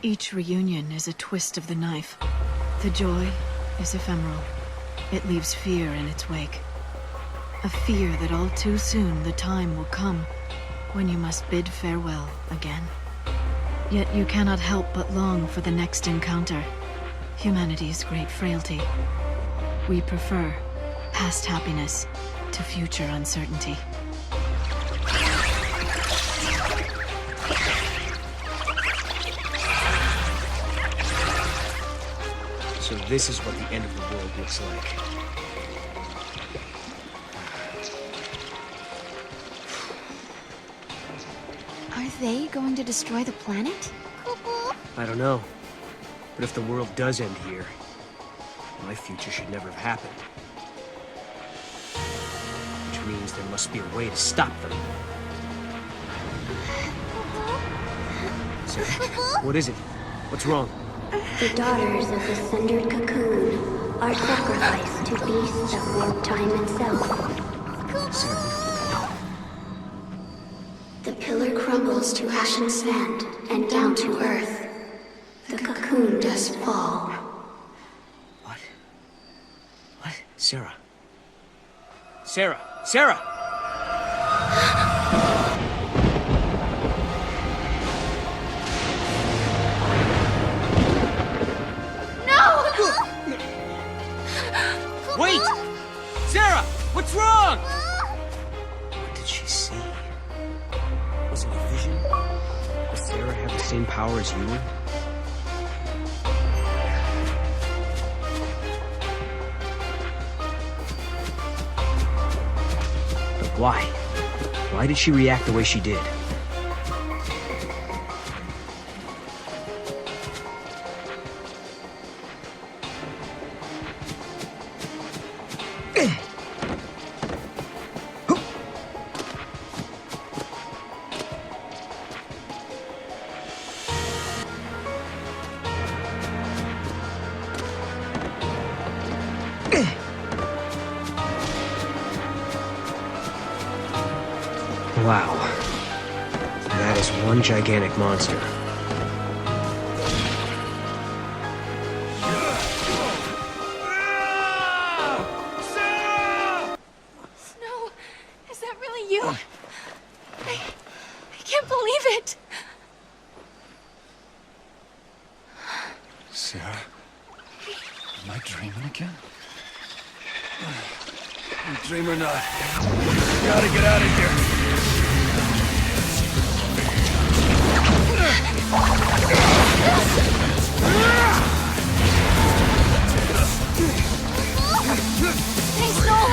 Each reunion is a twist of the knife. The joy is ephemeral. It leaves fear in its wake. A fear that all too soon the time will come when you must bid farewell again. Yet you cannot help but long for the next encounter. Humanity's great frailty. We prefer past happiness to future uncertainty. So this is what the end of the world looks like. Are they going to destroy the planet? I don't know. But if the world does end here, my future should never have happened. Which means there must be a way to stop them. So, what is it? What's wrong? The daughters of the sundered cocoon are sacrificed to beasts that warp time itself. Sarah, The pillar crumbles to ash and sand, and down to earth. The cocoon does fall. What? What? Sarah. Sarah! Sarah! Wait! Sarah! What's wrong? What did she see? Was it a vision? Does Sarah have the same power as you? But why? Why did she react the way she did? Wow. That is one gigantic monster. Snow, is that really you? I can't believe it. Sarah? Am I dreaming again? Dream or not, gotta get out of here. Hey, Snow!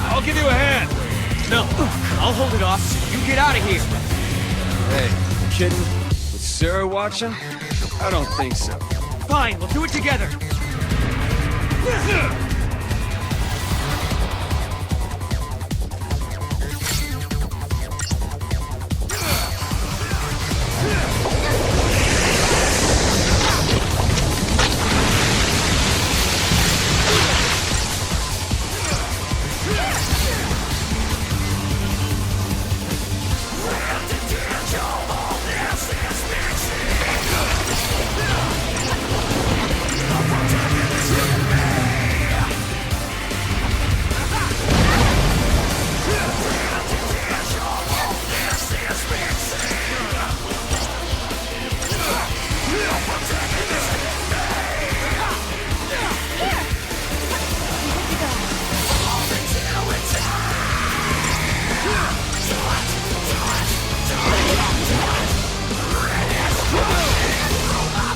I'll give you a hand. No, I'll hold it off. You get out of here. Hey, kidding? With Sarah watching? I don't think so. Fine, we'll do it together.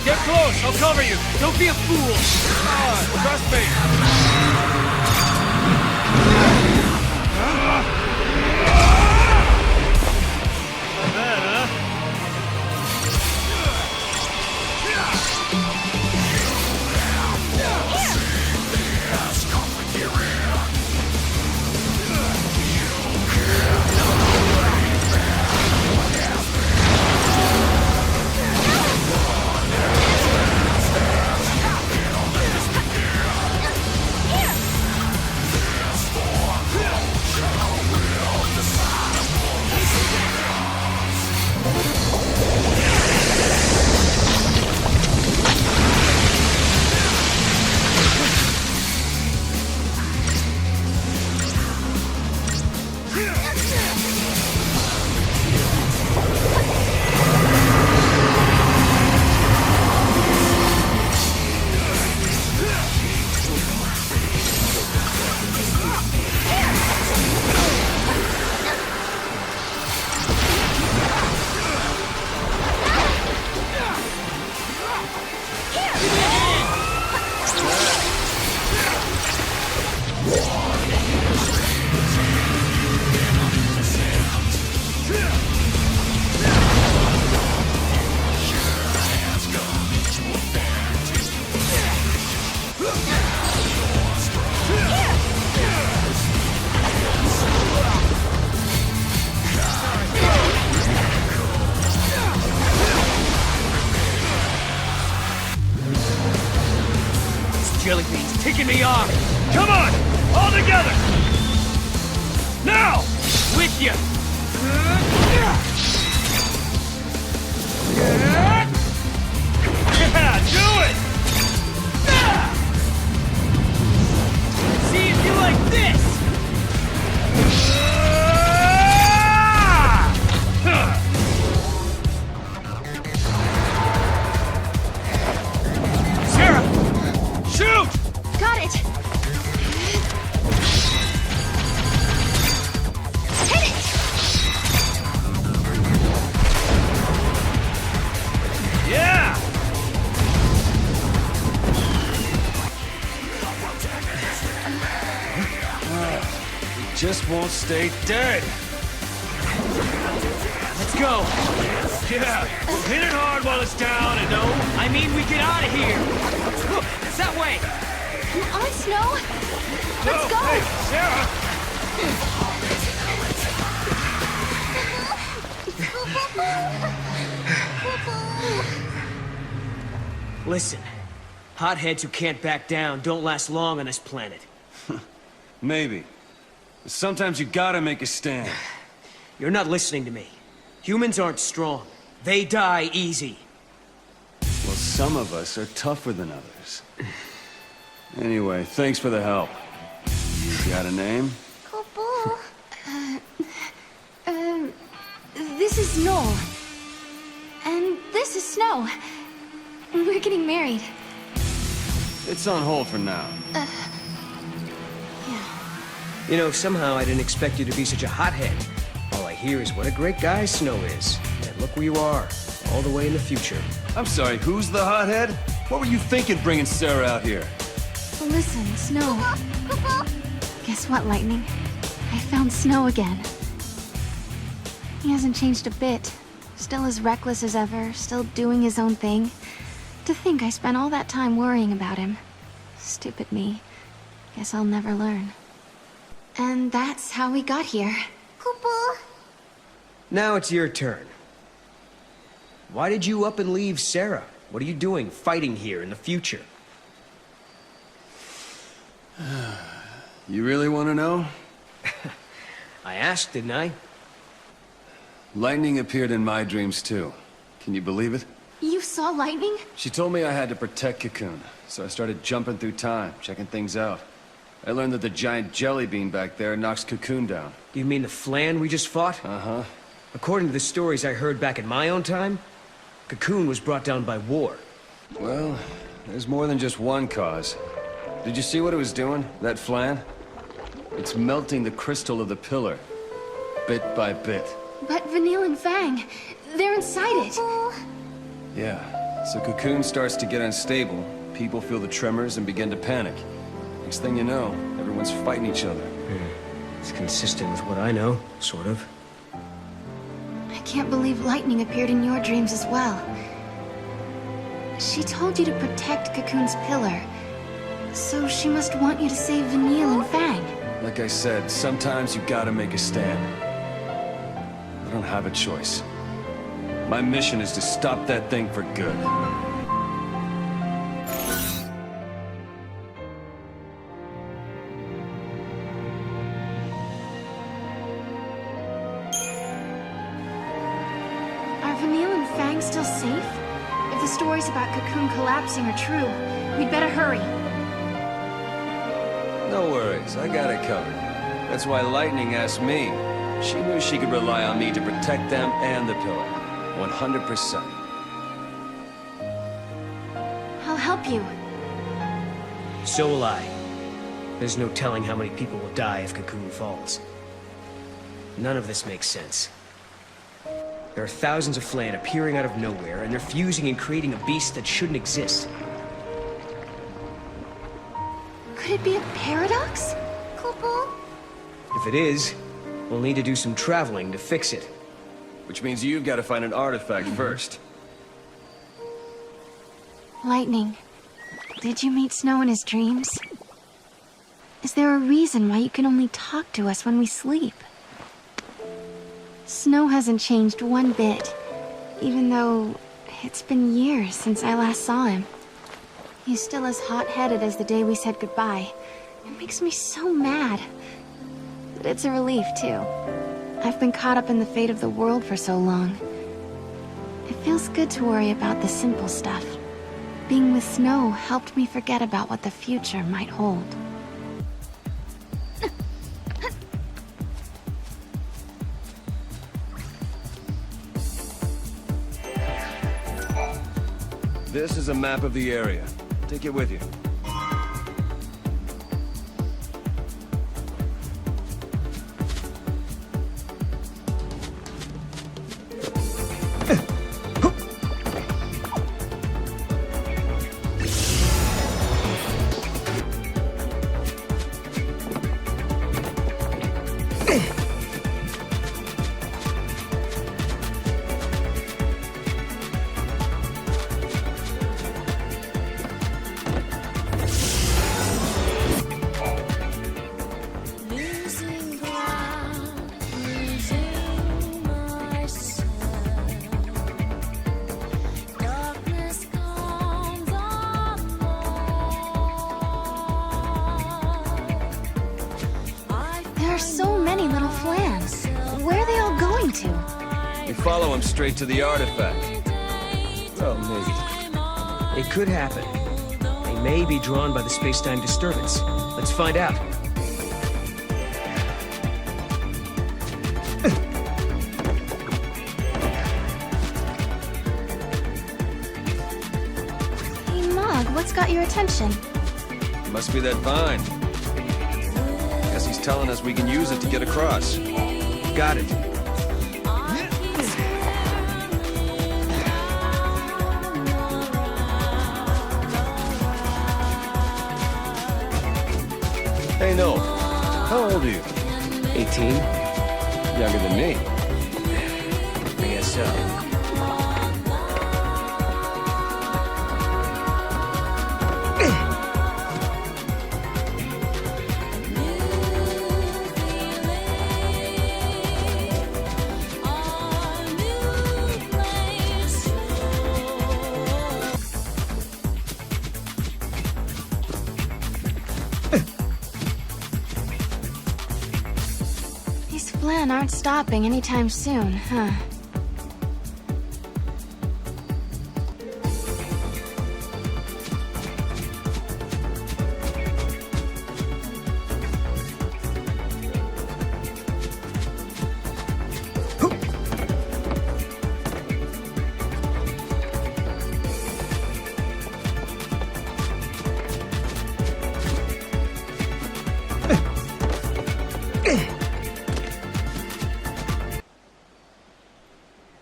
Get close, I'll cover you. Don't be a fool. Come on, trust me. Not bad, huh? Here! Jelly beans ticking me off. Come on, all together. Now, with you. Yeah, do it. See if you like this. Shoot! Got it! Hit it! Yeah! He just won't stay dead. Let's go! Yeah! Hit it hard while it's down and no, I mean we get out of here! Look, it's that way! On Snow! Let's go! Hey, Sarah! Listen, hotheads who can't back down don't last long on this planet. Maybe. But sometimes you gotta make a stand. You're not listening to me. Humans aren't strong. They die easy. Well, some of us are tougher than others. Anyway, thanks for the help. You got a name? Couple. This is Noel. And this is Snow. We're getting married. It's on hold for now. You know, somehow I didn't expect you to be such a hothead. All I hear is what a great guy Snow is. And look where you are, all the way in the future. I'm sorry, who's the hothead? What were you thinking bringing Sarah out here? Listen, Snow. Guess what, Lightning? I found Snow again. He hasn't changed a bit. Still as reckless as ever, still doing his own thing. To think I spent all that time worrying about him. Stupid me. Guess I'll never learn. And that's how we got here. Now it's your turn. Why did you up and leave Sarah? What are you doing fighting here in the future? You really want to know? I asked, didn't I? Lightning appeared in my dreams too. Can you believe it? You saw lightning? She told me I had to protect Cocoon, so I started jumping through time, checking things out. I learned that the giant jelly bean back there knocks Cocoon down. Do you mean the flan we just fought? Uh-huh. According to the stories I heard back in my own time, Cocoon was brought down by war. Well, there's more than just one cause. Did you see what it was doing, that flan? It's melting the crystal of the pillar, bit by bit. But Vanille and Fang, they're inside it. Yeah, so Cocoon starts to get unstable, people feel the tremors and begin to panic. Next thing you know, everyone's fighting each other. It's consistent with what I know, sort of. I can't believe lightning appeared in your dreams as well. She told you to protect Cocoon's pillar. So she must want you to save Vanille and Fang. Like I said, sometimes you gotta make a stand. I don't have a choice. My mission is to stop that thing for good. Are Vanille and Fang still safe? If the stories about Cocoon collapsing are true, we'd better hurry. No worries, I got it covered. That's why Lightning asked me. She knew she could rely on me to protect them and the pillar. 100%. I'll help you. So will I. There's no telling how many people will die if Cocoon falls. None of this makes sense. There are thousands of Flan appearing out of nowhere, and they're fusing and creating a beast that shouldn't exist. Could it be a paradox? Kupo? If it is, we'll need to do some traveling to fix it. Which means you've got to find an artifact first. Lightning, did you meet Snow in his dreams? Is there a reason why you can only talk to us when we sleep? Snow hasn't changed one bit, even though it's been years since I last saw him. He's still as hot-headed as the day we said goodbye. It makes me so mad. But it's a relief, too. I've been caught up in the fate of the world for so long. It feels good to worry about the simple stuff. Being with Snow helped me forget about what the future might hold. This is a map of the area. Take it with you. You follow him straight to the artifact. Well, maybe. It could happen. They may be drawn by the space-time disturbance. Let's find out. Hey, Mog, what's got your attention? Must be that vine. Guess he's telling us we can use it to get across. Got it. Hey, Noel. How old are you? 18? Younger than me. I guess so. These Flan aren't stopping anytime soon, huh?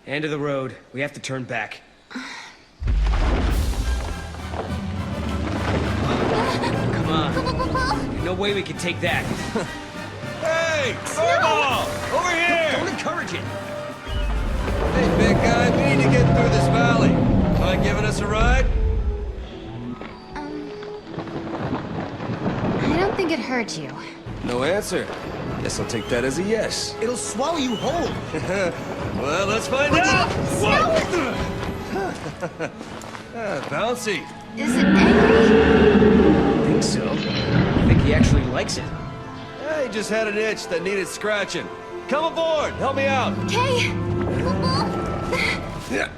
End of the road. We have to turn back. Come on. No way we can take that. Hey! Snowball! Over here! Don't encourage it. Hey, big guy, we need to get through this valley. Mind giving us a ride? I don't think it hurt you. No answer. Guess I'll take that as a yes. It'll swallow you whole. Well, let's find out! Bouncy. Is it angry? I think so. I think he actually likes it. He just had an itch that needed scratching. Come aboard! Help me out! Okay. Yeah.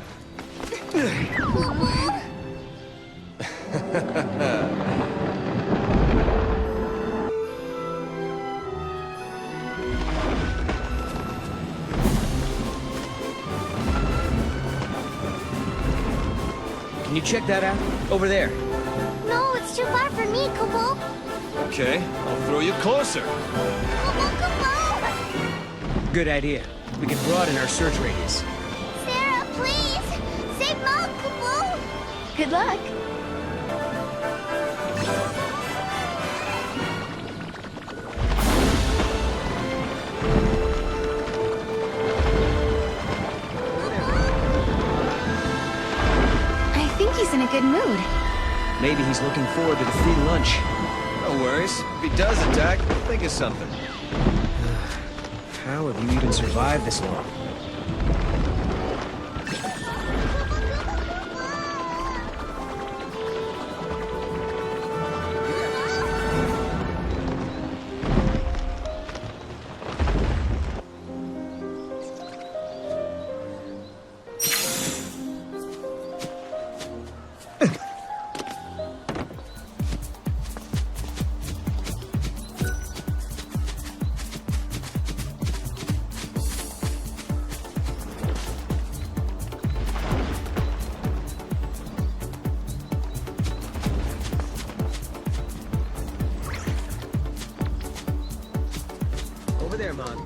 you check that out? Over there. No, it's too far for me, Kupo. Okay, I'll throw you closer. Kupo! Good idea. We can broaden our search radius. Sarah, please! Save Mom, Kupo! Good luck. I think he's in a good mood. Maybe he's looking forward to the free lunch. No worries. If he does attack, think of something. How have you even survived this long? Over there, Mon.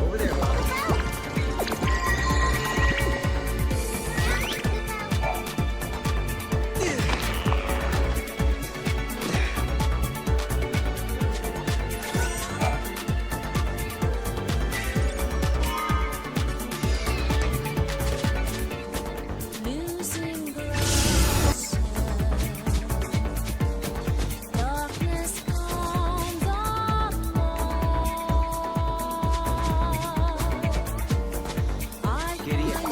Over there, Mon. Giddy up.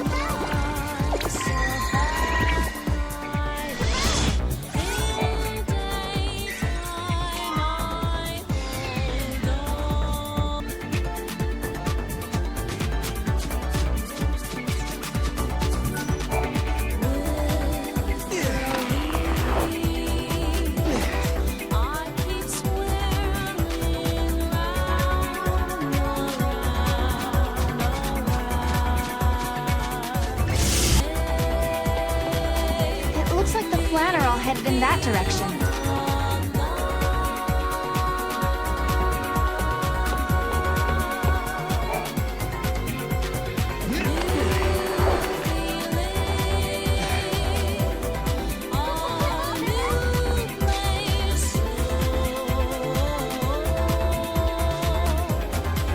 It looks like the Flan are all headed in that direction.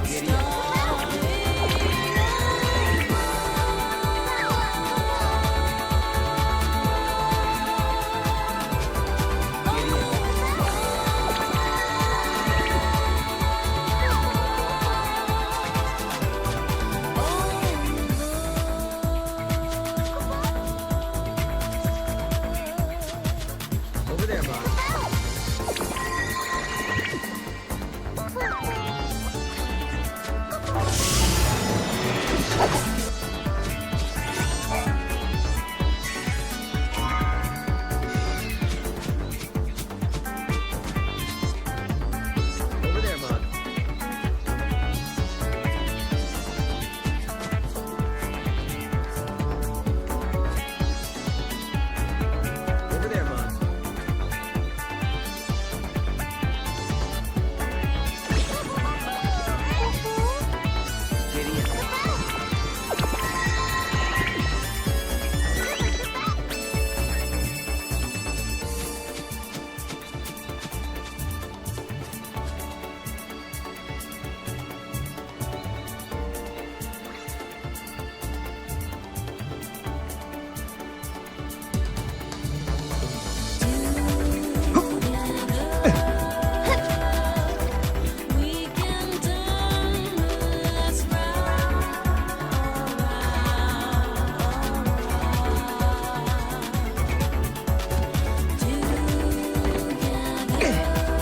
Giddy up. Over there, Mon. Over there, Mon. Over there, Mon. Giddy up.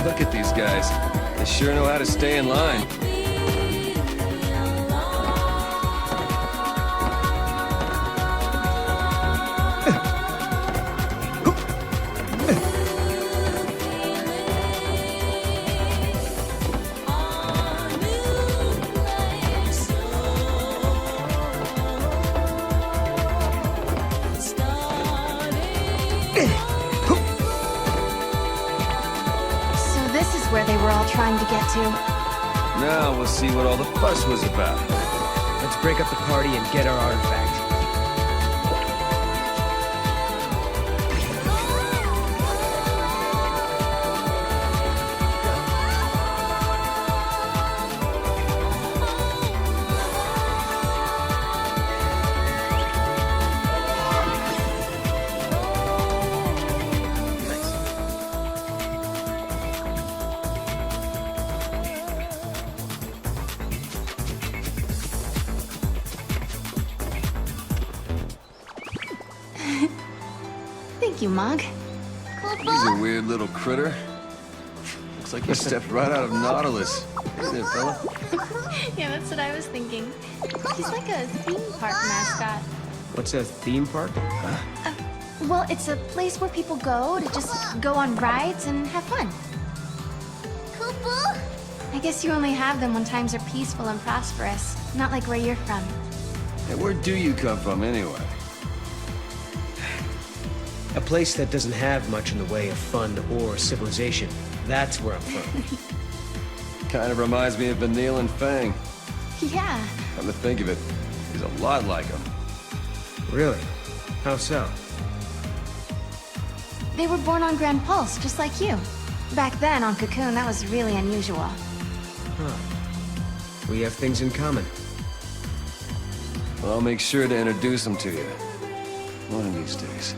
Look at these guys. They sure know how to stay in line. So this is where they were all trying to get to. Now we'll see what all the fuss was about. Let's break up the party and get our artifact. Thank you, Mog. He's a weird little critter. Looks like he stepped right out of Nautilus. Hey there, fella. Yeah, that's what I was thinking. He's like a theme park mascot. What's a theme park? Well, it's a place where people go to just go on rides and have fun. I guess you only have them when times are peaceful and prosperous, not like where you're from. Hey, where do you come from, anyway? A place that doesn't have much in the way of fun or civilization. That's where I'm from. Kind of reminds me of Vanille and Fang. Yeah. Come to think of it, he's a lot like him. Really? How so? They were born on Grand Pulse, just like you. Back then, on Cocoon, that was really unusual. Huh. We have things in common. Well, I'll make sure to introduce him to you. One of these days.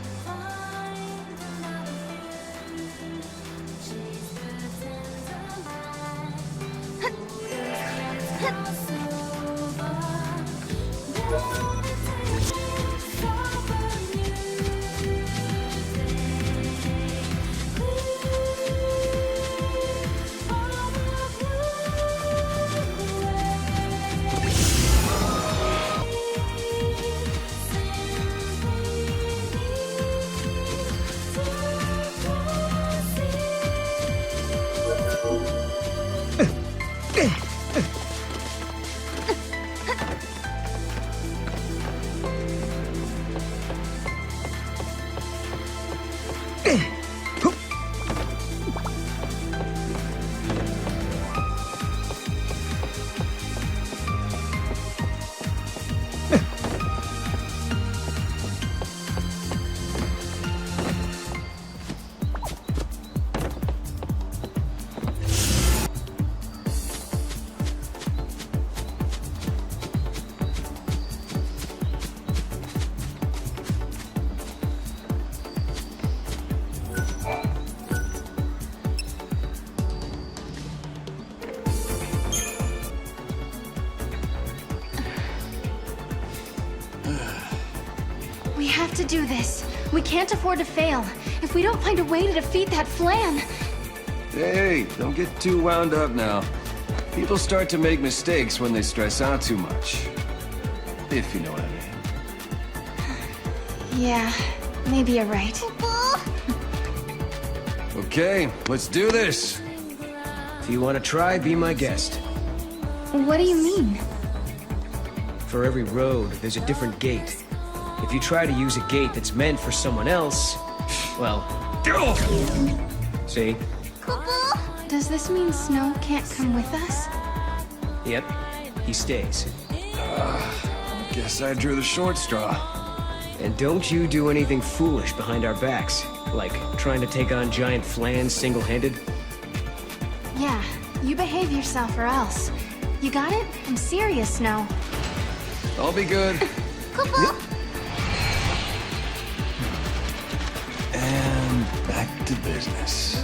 We have to do this. We can't afford to fail. If we don't find a way to defeat that Flan... Hey, don't get too wound up now. People start to make mistakes when they stress out too much. If you know what I mean. Yeah, maybe you're right. Okay, let's do this. If you want to try, be my guest. What do you mean? For every road, there's a different gate. If you try to use a gate that's meant for someone else, well... See? Does this mean Snow can't come with us? Yep, he stays. Guess I drew the short straw. And don't you do anything foolish behind our backs, like trying to take on giant Flans single-handed. Yeah, you behave yourself or else. You got it? I'm serious, Snow. I'll be good. And back to business.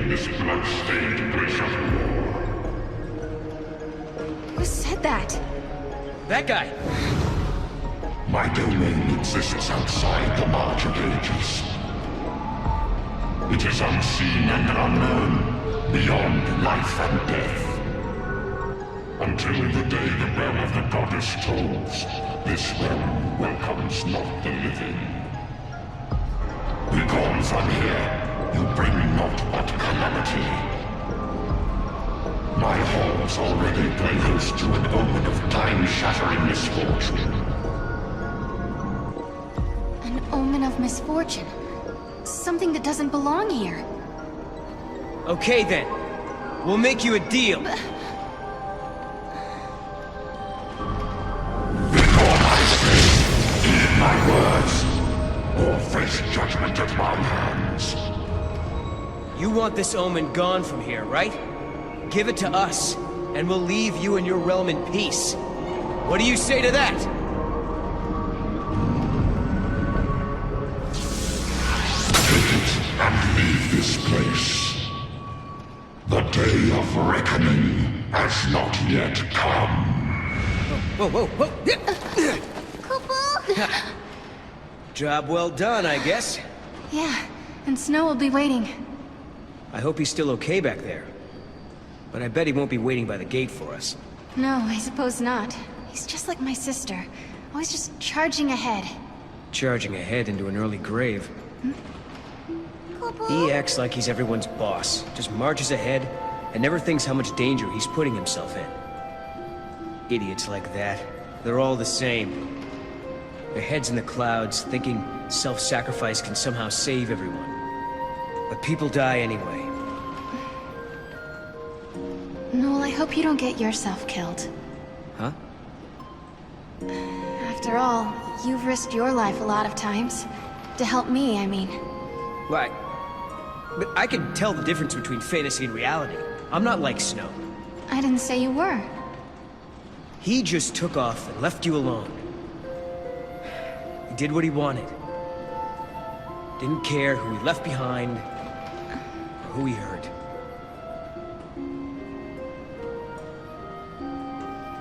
in this blood-stained place of war. Who said that? That guy! My domain exists outside the march of ages. It is unseen and unknown, beyond life and death. Until the day the bell of the goddess tolls, this realm welcomes not the living. Begone from here, you bring naught but calamity. My halls already play host to an omen of time-shattering misfortune. An omen of misfortune. Something that doesn't belong here. Okay then. We'll make you a deal. My words, or face judgment at my hands. You want this omen gone from here, right? Give it to us, and we'll leave you and your realm in peace. What do you say to that? Take it and leave this place. The day of reckoning has not yet come. Whoa, whoa, whoa! Job well done, I guess. Yeah, and Snow will be waiting. I hope he's still okay back there. But I bet he won't be waiting by the gate for us. No, I suppose not. He's just like my sister. Always just charging ahead. Charging ahead into an early grave. He acts like he's everyone's boss. Just marches ahead and never thinks how much danger he's putting himself in. Idiots like that. They're all the same. Their heads in the clouds, thinking self-sacrifice can somehow save everyone. But people die anyway. Noel, I hope you don't get yourself killed. Huh? After all, you've risked your life a lot of times. To help me, I mean. Why? But I can tell the difference between fantasy and reality. I'm not like Snow. I didn't say you were. He just took off and left you alone. He did what he wanted. Didn't care who he left behind, or who he hurt.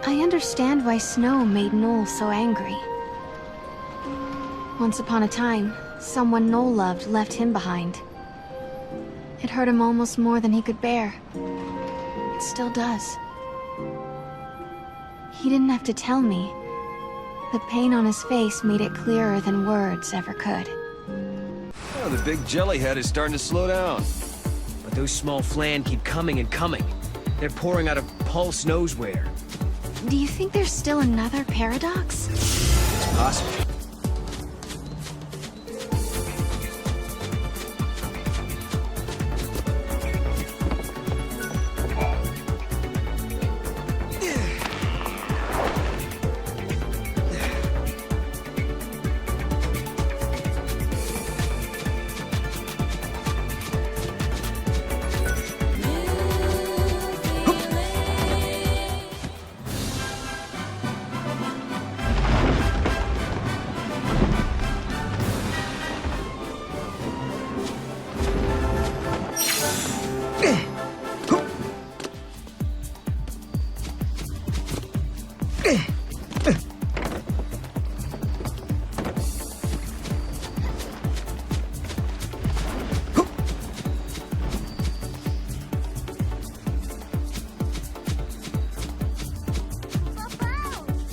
I understand why Snow made Noel so angry. Once upon a time, someone Noel loved left him behind. It hurt him almost more than he could bear. It still does. He didn't have to tell me. The pain on his face made it clearer than words ever could. Oh, the big jellyhead is starting to slow down. But those small flan keep coming and coming. They're pouring out of Pulse knows where. Do you think there's still another paradox? It's possible.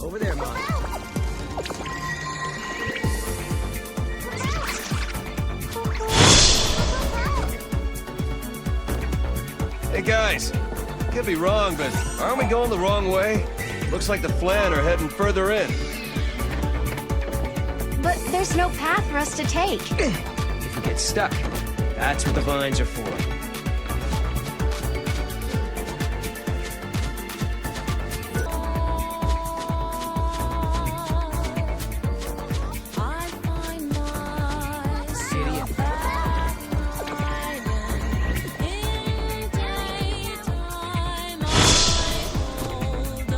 Over there, Mom. Hey guys, could be wrong, but aren't we going the wrong way? Looks like the Flan are heading further in. But there's no path for us to take. If we get stuck, that's what the vines are for.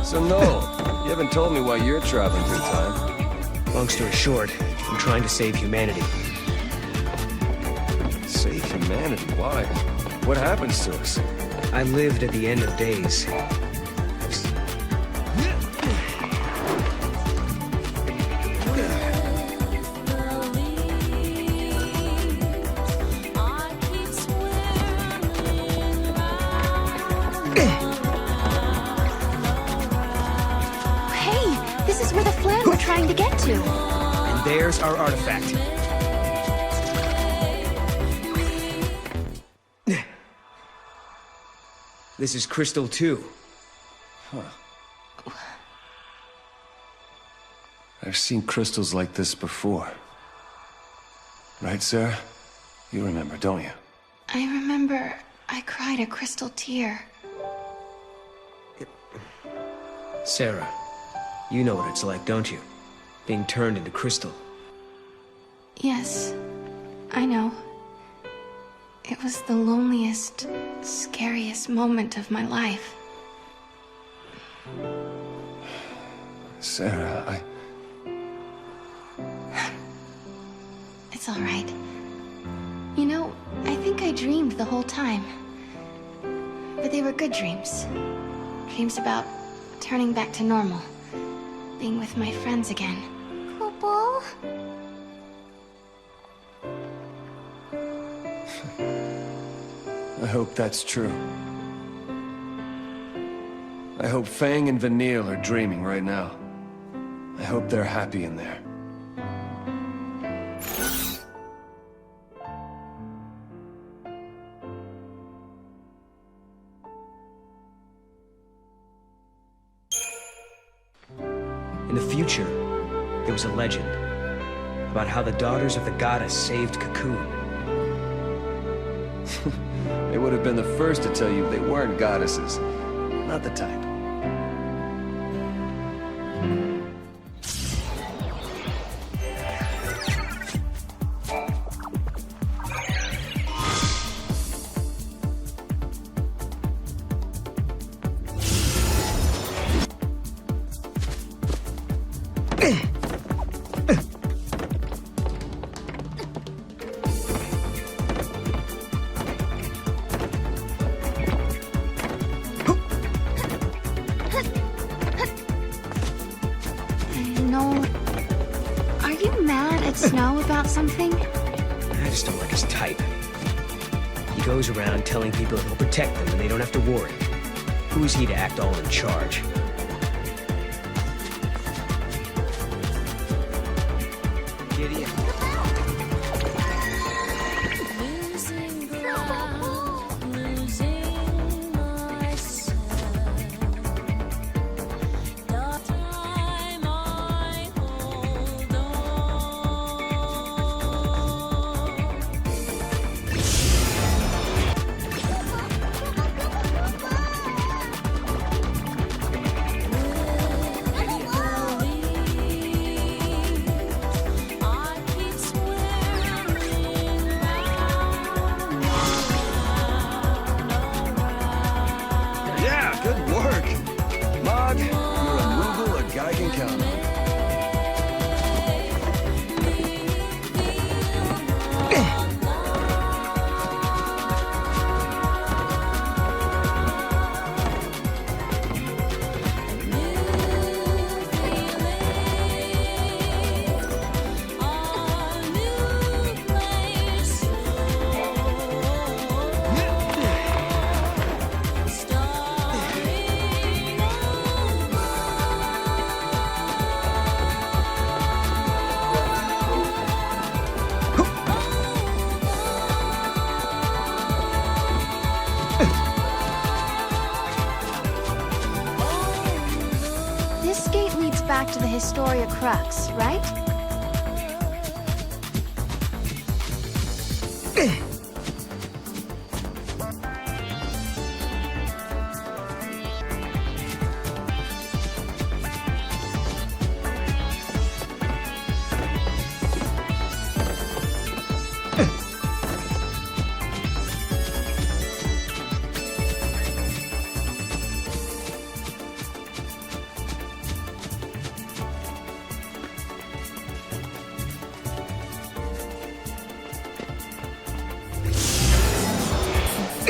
So Noel, you haven't told me why you're traveling through time. Long story short, I'm trying to save humanity. Save humanity? Why? What happens to us? I lived at the end of days. Hey, this is where the Flan we're trying to get to. And there's our artifact. This is Crystal 2. I've seen crystals like this before. Right, Sarah? You remember, don't you? I remember I cried a crystal tear. Sarah, you know what it's like, don't you? Being turned into crystal. Yes, I know. It was the loneliest, scariest moment of my life. Sarah, It's all right. You know, I think I dreamed the whole time. But they were good dreams. Dreams about turning back to normal. Being with my friends again. Papa? I hope that's true. I hope Fang and Vanille are dreaming right now. I hope they're happy in there. In the future, there was a legend about how the daughters of the goddess saved Cocoon. They would have been the first to tell you they weren't goddesses. Not the type. No. Are you mad at Snow about something? I just don't like his type. He goes around telling people he'll protect them and they don't have to worry. Who's he to act all in charge? Idiot. Yeah, good work. Mog, you're a Moogle a guy can count on. This gate leads back to the Historia Crux, right?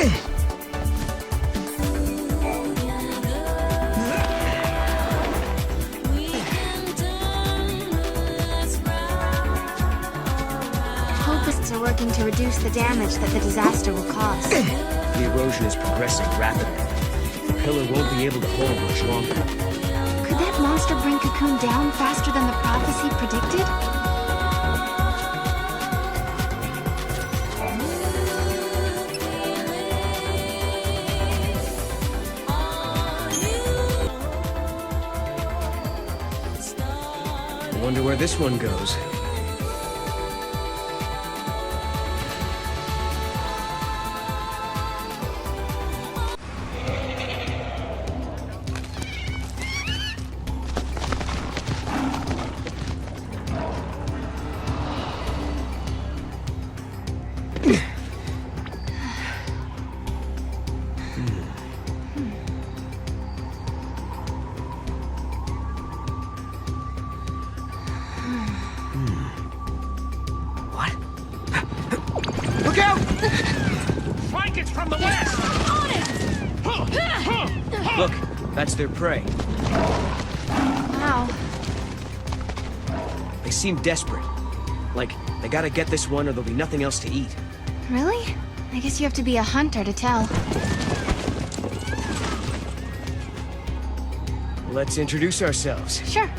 Hopists are working to reduce the damage that the disaster will cause. The erosion is progressing rapidly. The pillar won't be able to hold much longer. Could that monster bring Cocoon down faster than the prophecy predicted? I wonder where this one goes. Look out! Flank it from the west! Look, that's their prey. Wow. They seem desperate. Like, they gotta get this one or there'll be nothing else to eat. Really? I guess you have to be a hunter to tell. Let's introduce ourselves. Sure.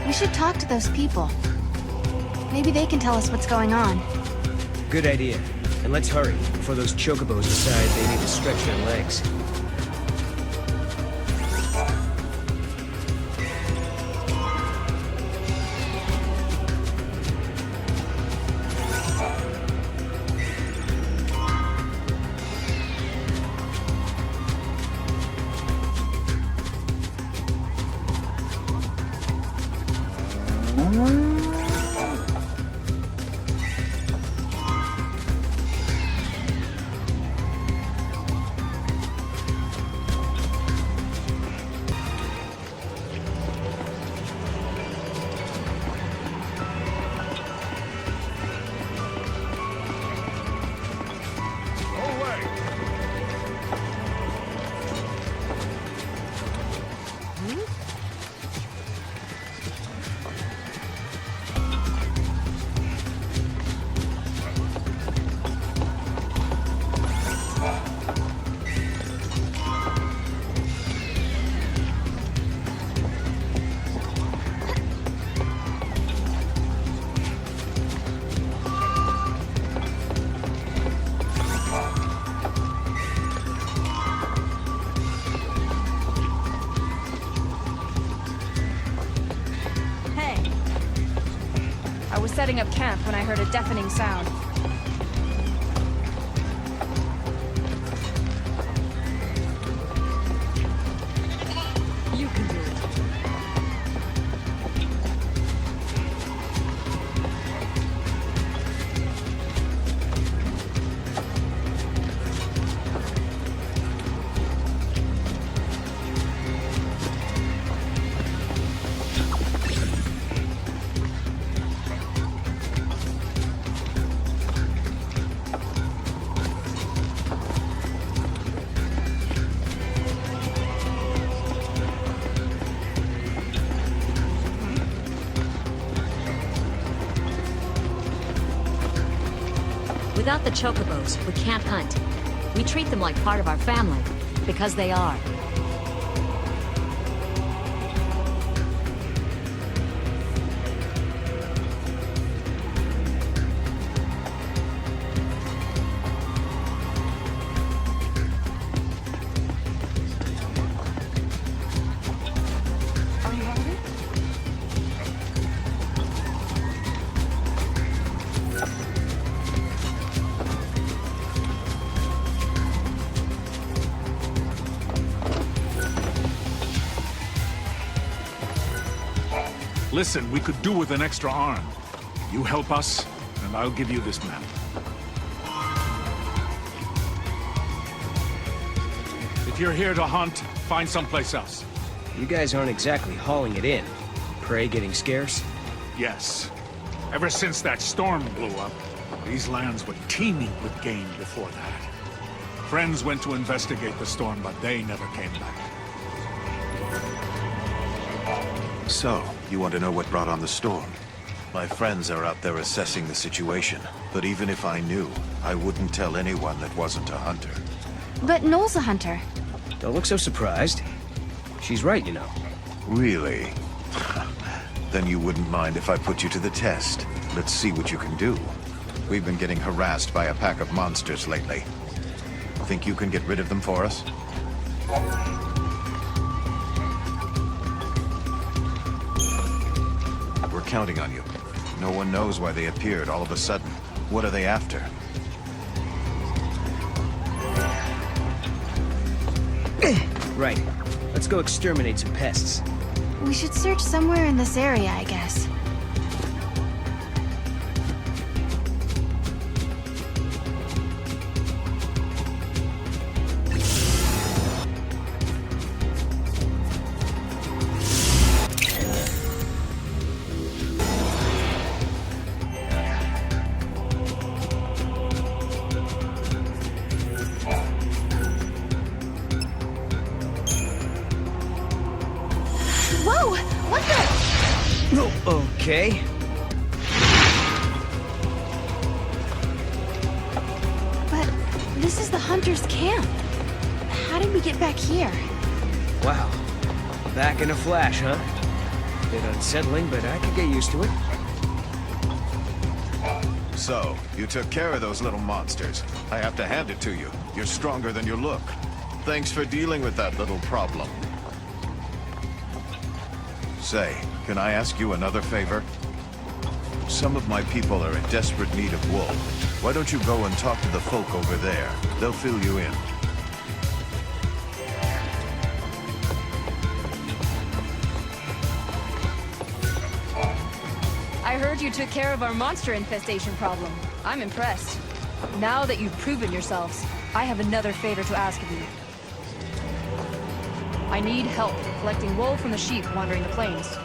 We should talk to those people. Maybe they can tell us what's going on. Good idea. And let's hurry, before those chocobos decide they need to stretch their legs. I was setting up camp when I heard a deafening sound. You can do it. Without the chocobos, we can't hunt. We treat them like part of our family, because they are. Are you hungry? Listen, we could do with an extra arm. You help us, and I'll give you this map. If you're here to hunt, find someplace else. You guys aren't exactly hauling it in. Prey getting scarce? Yes, Ever since that storm blew up, these lands were teeming with game before that. Friends went to investigate the storm, but they never came back. So, you want to know what brought on the storm? My friends are out there assessing the situation, but even if I knew, I wouldn't tell anyone that wasn't a hunter. But Noel's a hunter. Don't look so surprised. She's right, you know. Really? Then you wouldn't mind if I put you to the test. Let's see what you can do. We've been getting harassed by a pack of monsters lately. Think you can get rid of them for us? We're counting on you. No one knows why they appeared all of a sudden. What are they after? Right. Let's go exterminate some pests. We should search somewhere in this area, I guess. Whoa! What the? Oh, okay. But this is the hunter's camp. How did we get back here? Wow. Back in a flash, huh? Bit unsettling, but I could get used to it. So, you took care of those little monsters. I have to hand it to you. You're stronger than you look. Thanks for dealing with that little problem. Say, can I ask you another favor? Some of my people are in desperate need of wool. Why don't you go and talk to the folk over there? They'll fill you in. I heard you took care of our monster infestation problem. I'm impressed. Now that you've proven yourselves, I have another favor to ask of you. I need help collecting wool from the sheep wandering the plains.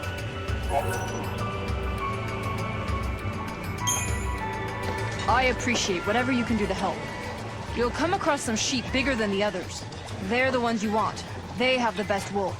I appreciate whatever you can do to help. You'll come across some sheep bigger than the others. They're the ones you want. They have the best wool.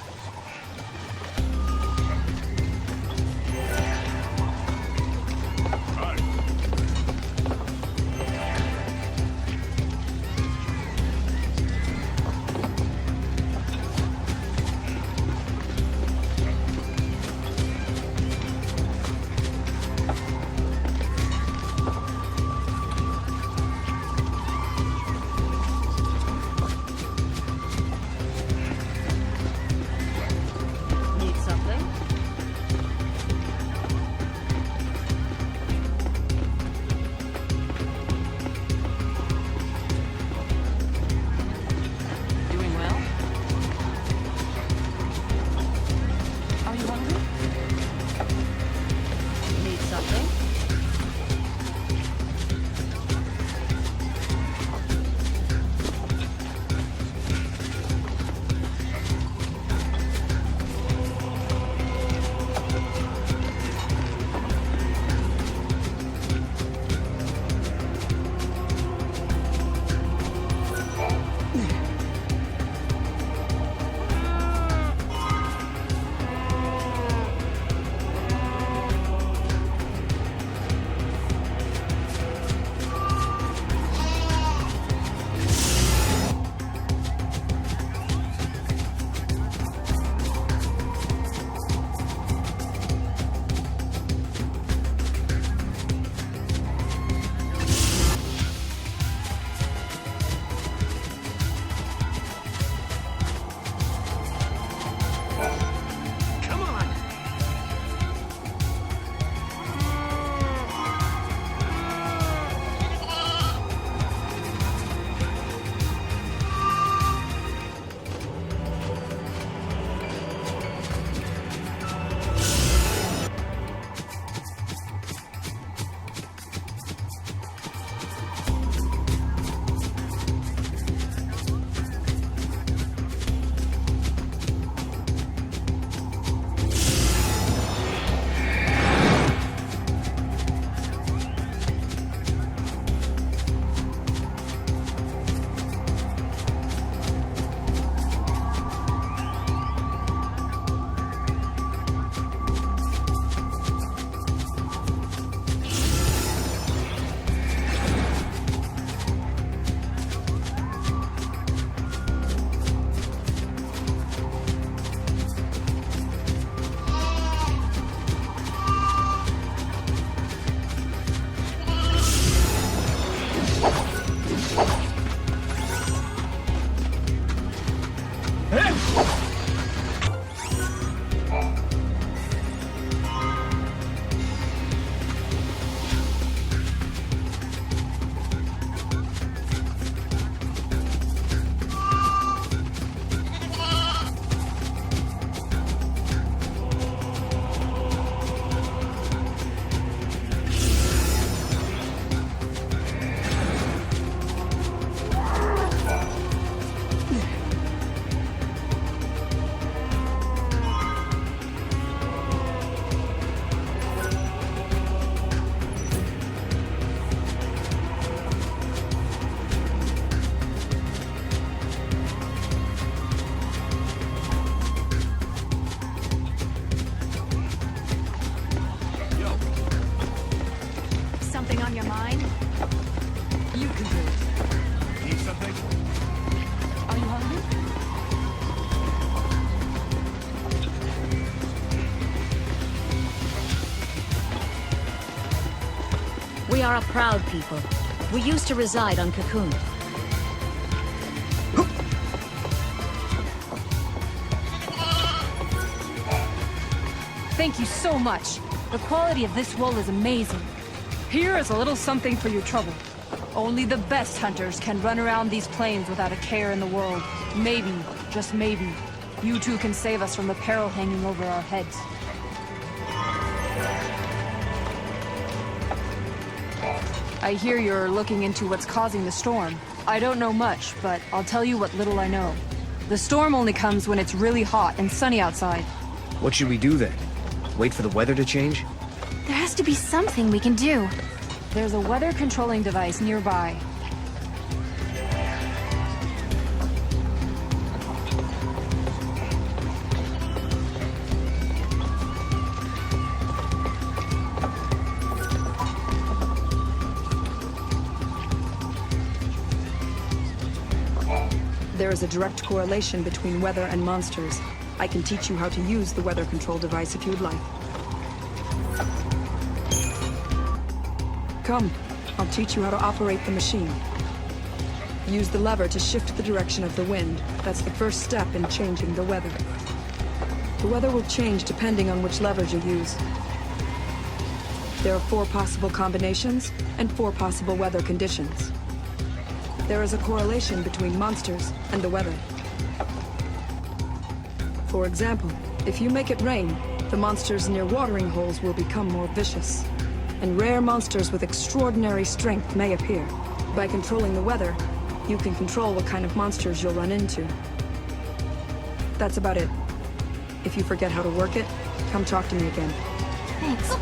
Something on your mind? You can do it. Need something? Are you hungry? We are a proud people. We used to reside on Cocoon. Thank you so much. The quality of this wool is amazing. Here is a little something for your trouble. Only the best hunters can run around these plains without a care in the world. Maybe, just maybe, you two can save us from the peril hanging over our heads. I hear you're looking into what's causing the storm. I don't know much, but I'll tell you what little I know. The storm only comes when it's really hot and sunny outside. What should we do then? Wait for the weather to change? There has to be something we can do. There's a weather controlling device nearby. There is a direct correlation between weather and monsters. I can teach you how to use the weather control device if you'd like. Come, I'll teach you how to operate the machine. Use the lever to shift the direction of the wind. That's the first step in changing the weather. The weather will change depending on which levers you use. There are 4 possible combinations and 4 possible weather conditions. There is a correlation between monsters and the weather. For example, if you make it rain, the monsters near watering holes will become more vicious. And rare monsters with extraordinary strength may appear. By controlling the weather, you can control what kind of monsters you'll run into. That's about it. If you forget how to work it, come talk to me again. Thanks.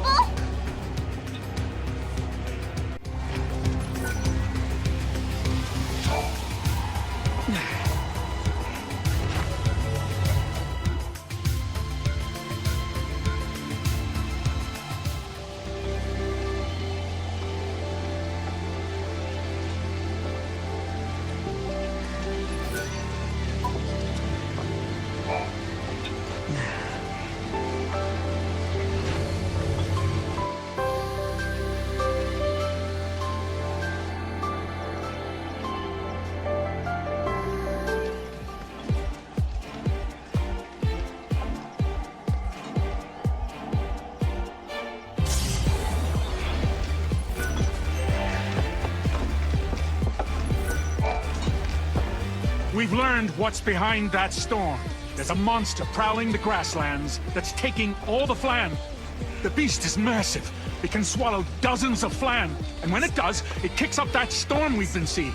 We've learned what's behind that storm. There's a monster prowling the grasslands that's taking all the flan. The beast is massive. It can swallow dozens of flan. And when it does, it kicks up that storm we've been seeing.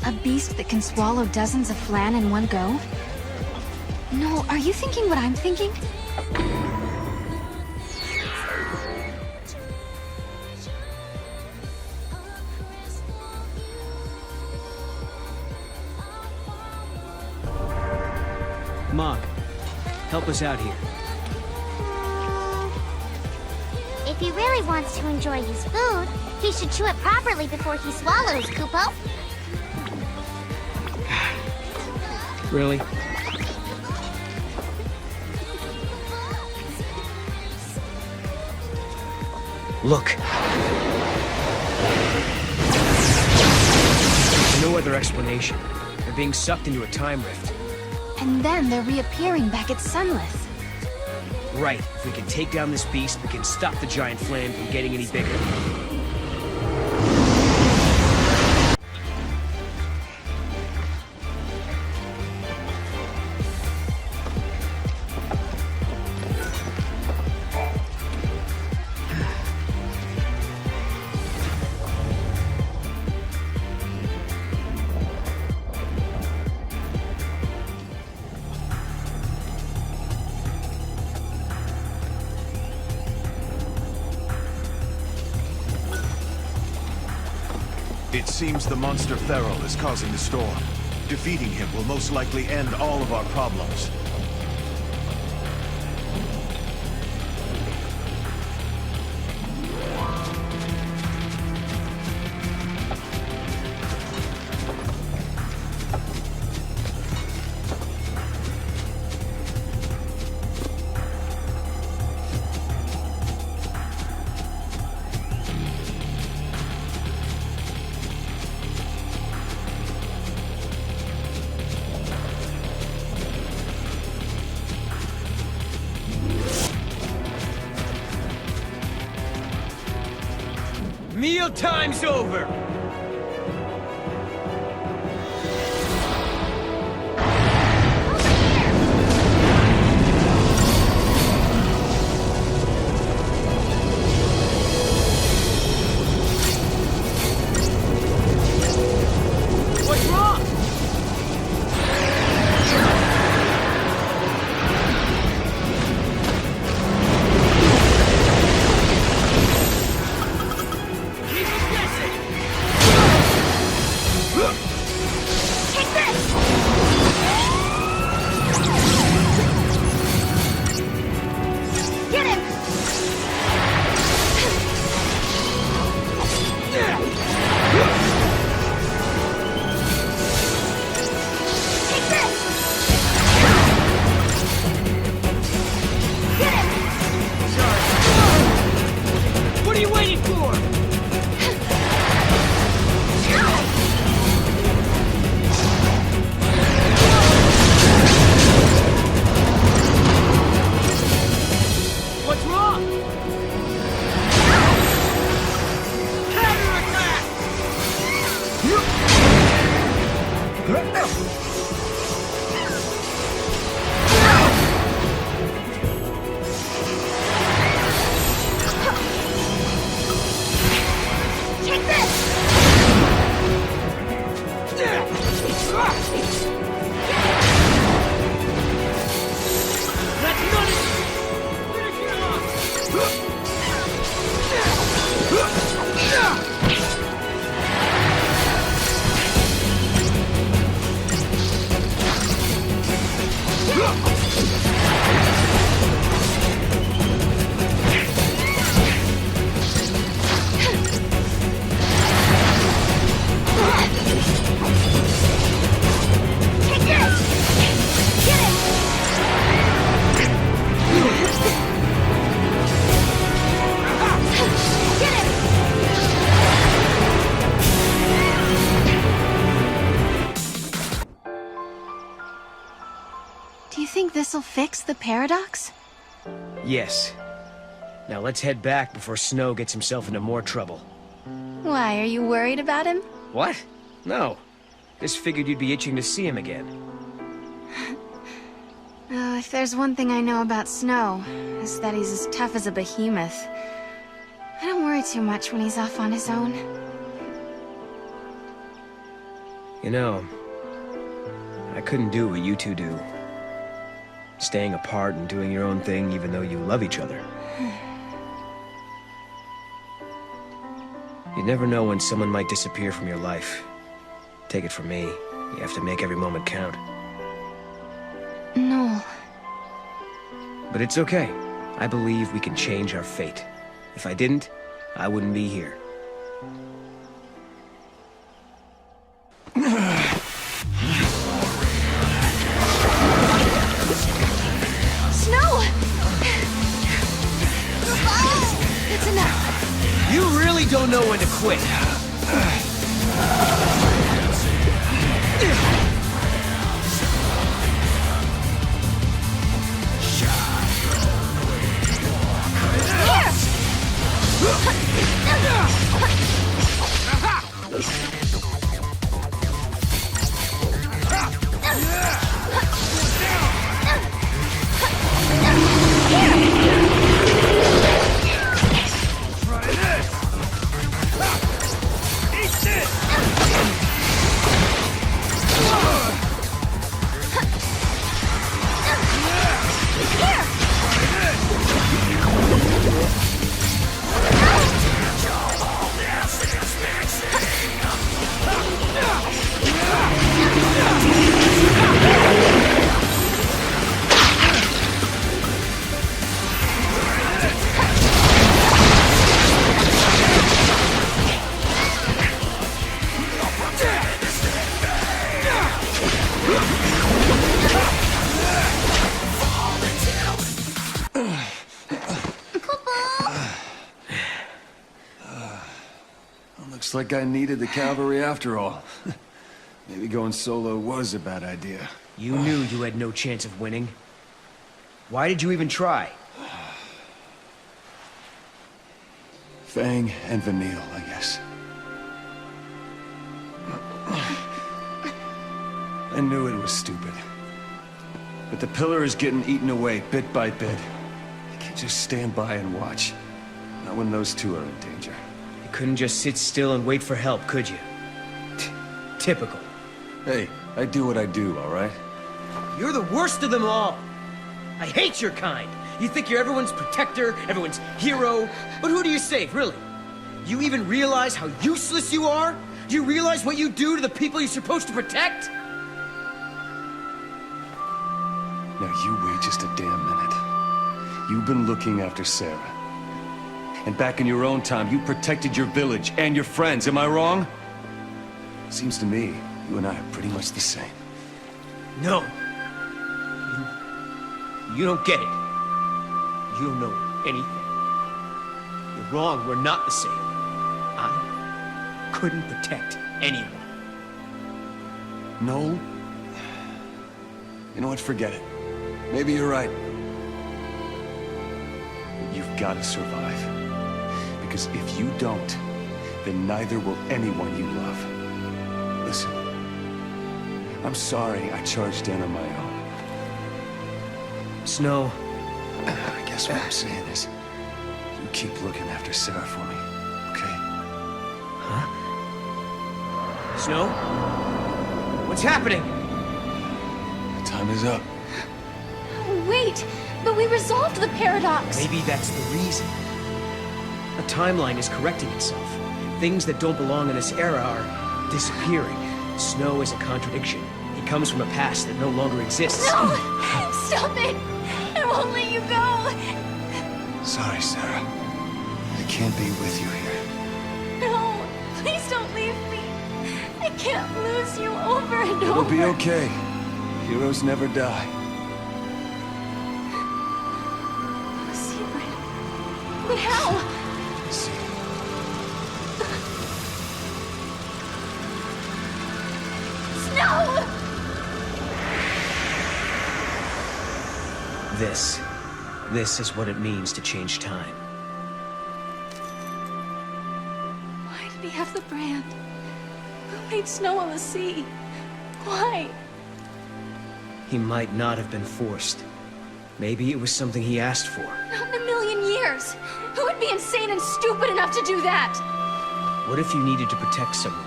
A beast that can swallow dozens of flan in one go? No, are you thinking what I'm thinking? Mog, help us out here. If he really wants to enjoy his food, he should chew it properly before he swallows, Kupo. Really? Look. There's no other explanation. They're being sucked into a time rift. And then they're reappearing back at Sunless. Right. If we can take down this beast, we can stop the giant flan from getting any bigger. It seems the monster feral is causing the storm. Defeating him will most likely end all of our problems. Mealtime's over! What's wrong? What are you waiting for? What's wrong? Take this! That's not it! Finish it Take this! Get it! Get it! Do you think this'll fix the paradox? Yes. Now let's head back before Snow gets himself into more trouble. Why, are you worried about him? What? No. Just figured you'd be itching to see him again. Oh, if there's one thing I know about Snow, it's that he's as tough as a behemoth. I don't worry too much when he's off on his own. You know, I couldn't do what you two do. Staying apart and doing your own thing even though you love each other. You never know when someone might disappear from your life. Take it from me, you have to make every moment count. No. But it's okay. I believe we can change our fate. If I didn't, I wouldn't be here. Snow! That's enough. You really don't know when to quit. Looks like I needed the cavalry after all. Maybe going solo was a bad idea. You knew you had no chance of winning. Why did you even try? Fang and Vanille, I guess. I knew it was stupid. But the pillar is getting eaten away, bit by bit. I can't just stand by and watch. Not when those two are in danger. You couldn't just sit still and wait for help, could you? Typical. Hey, I do what I do, all right? You're the worst of them all! I hate your kind! You think you're everyone's protector, everyone's hero, but who do you save, really? You even realize how useless you are? Do you realize what you do to the people you're supposed to protect? Now you wait just a damn minute. You've been looking after Sarah. And back in your own time, you protected your village and your friends, am I wrong? Seems to me, you and I are pretty much the same. No. You don't get it. You don't know anything. You're wrong, we're not the same. I couldn't protect anyone. No? You know what, forget it. Maybe you're right. But you've got to survive. Because if you don't, then neither will anyone you love. Listen, I'm sorry I charged in on my own. Snow. I guess what I'm saying is, you keep looking after Sarah for me, okay? Huh? Snow? What's happening? Time is up. Wait, but we resolved the paradox. Maybe that's the reason. The timeline is correcting itself. Things that don't belong in this era are disappearing. Snow is a contradiction. He comes from a past that no longer exists. No! Stop it! I won't let you go! Sorry, Sarah. I can't be with you here. No! Please don't leave me! I can't lose you over and It'll over! be okay. Heroes never die. Secret? But how? See. Snow! This is what it means to change time. Why did he have the brand? Who made Snow on the sea? Why? He might not have been forced. Maybe it was something he asked for. Not in a million years! Who would be insane and stupid enough to do that? What if you needed to protect someone,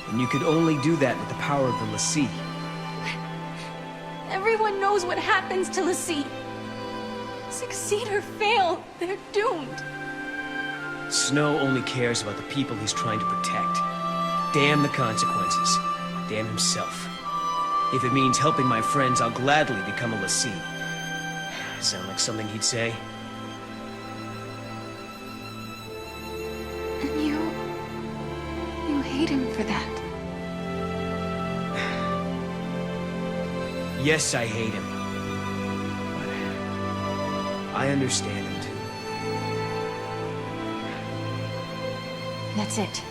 and you could only do that with the power of the Lassie? Everyone knows what happens to Lassie. Succeed or fail, they're doomed. Snow only cares about the people he's trying to protect. Damn the consequences. Damn himself. If it means helping my friends, I'll gladly become a Lassie. Sound like something he'd say? And you hate him for that. Yes, I hate him. But I understand him too. That's it.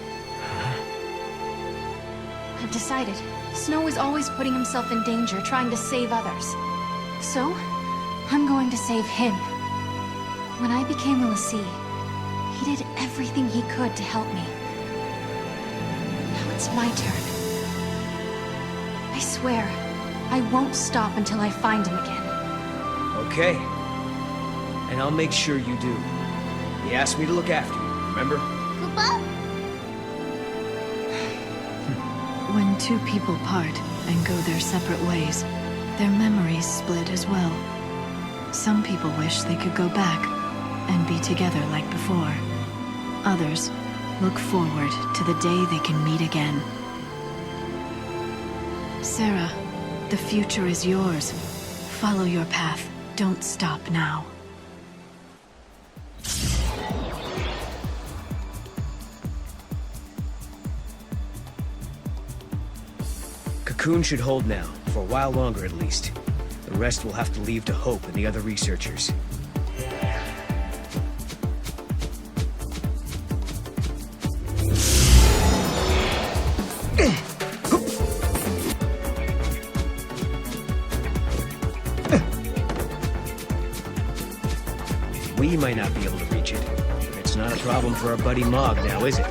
I've decided. Snow is always putting himself in danger, trying to save others. So, I'm going to save him. When I became a Lassie, he did everything he could to help me. Now it's my turn. I swear, I won't stop until I find him again. Okay. And I'll make sure you do. He asked me to look after you, remember? Koopa? When two people part and go their separate ways, their memories split as well. Some people wish they could go back and be together like before. Others look forward to the day they can meet again. Sarah, the future is yours. Follow your path. Don't stop now. Cocoon should hold now, for a while longer at least. The rest will have to leave to Hope and the other researchers. We might not be able to reach it, but it's not a problem for our buddy Mog now, is it?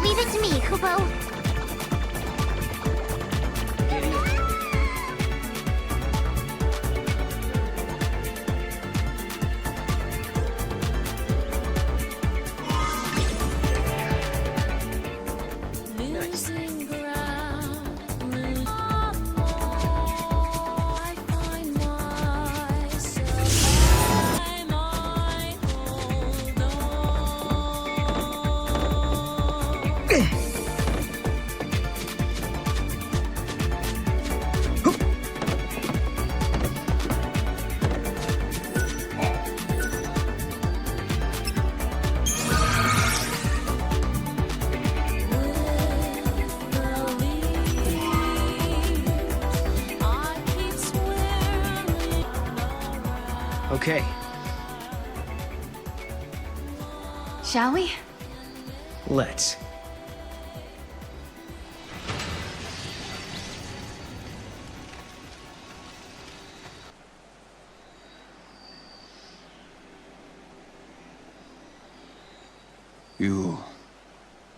Leave it to me, Kupo. Okay. Shall we? Let's.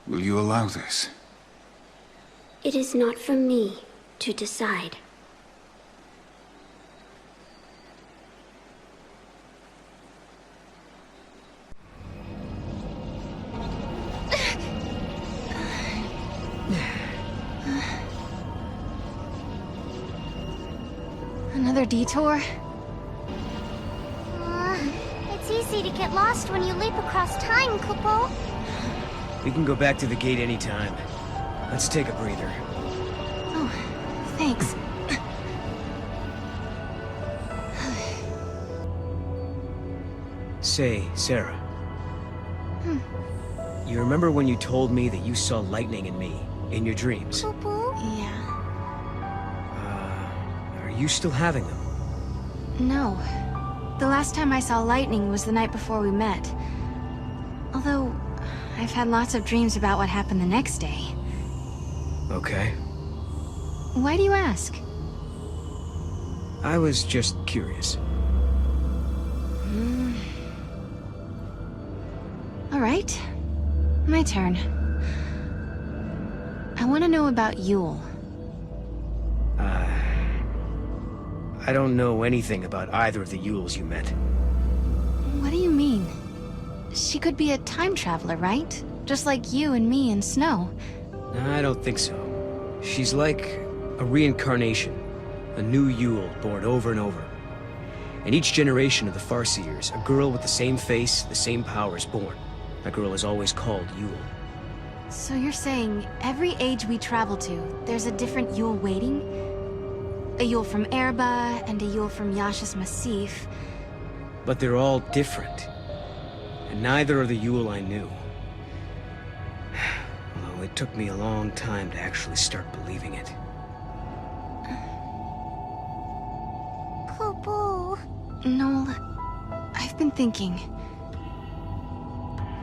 Will you allow this? It is not for me to decide. Another detour? It's easy to get lost when you leap across time, Kupo. We can go back to the gate anytime. Let's take a breather. Oh, thanks. Say, Sarah. You remember when you told me that you saw lightning in me, in your dreams? Kupo? Yeah. Are you still having them? No. The last time I saw lightning was the night before we met. Although, I've had lots of dreams about what happened the next day. Okay. Why do you ask? I was just curious. All right. My turn. I want to know about Yule. I don't know anything about either of the Yules you met. What do you mean? She could be a time traveler, right? Just like you and me and Snow. I don't think so. She's like a reincarnation. A new Yule born over and over. In each generation of the Farseers, a girl with the same face, the same power is born. That girl is always called Yule. So you're saying every age we travel to, there's a different Yule waiting? A Yule from Erba, and a Yule from Yash's Massif. But they're all different. And neither are the Yule I knew. Although it took me a long time to actually start believing it. Kupo. Noel, I've been thinking.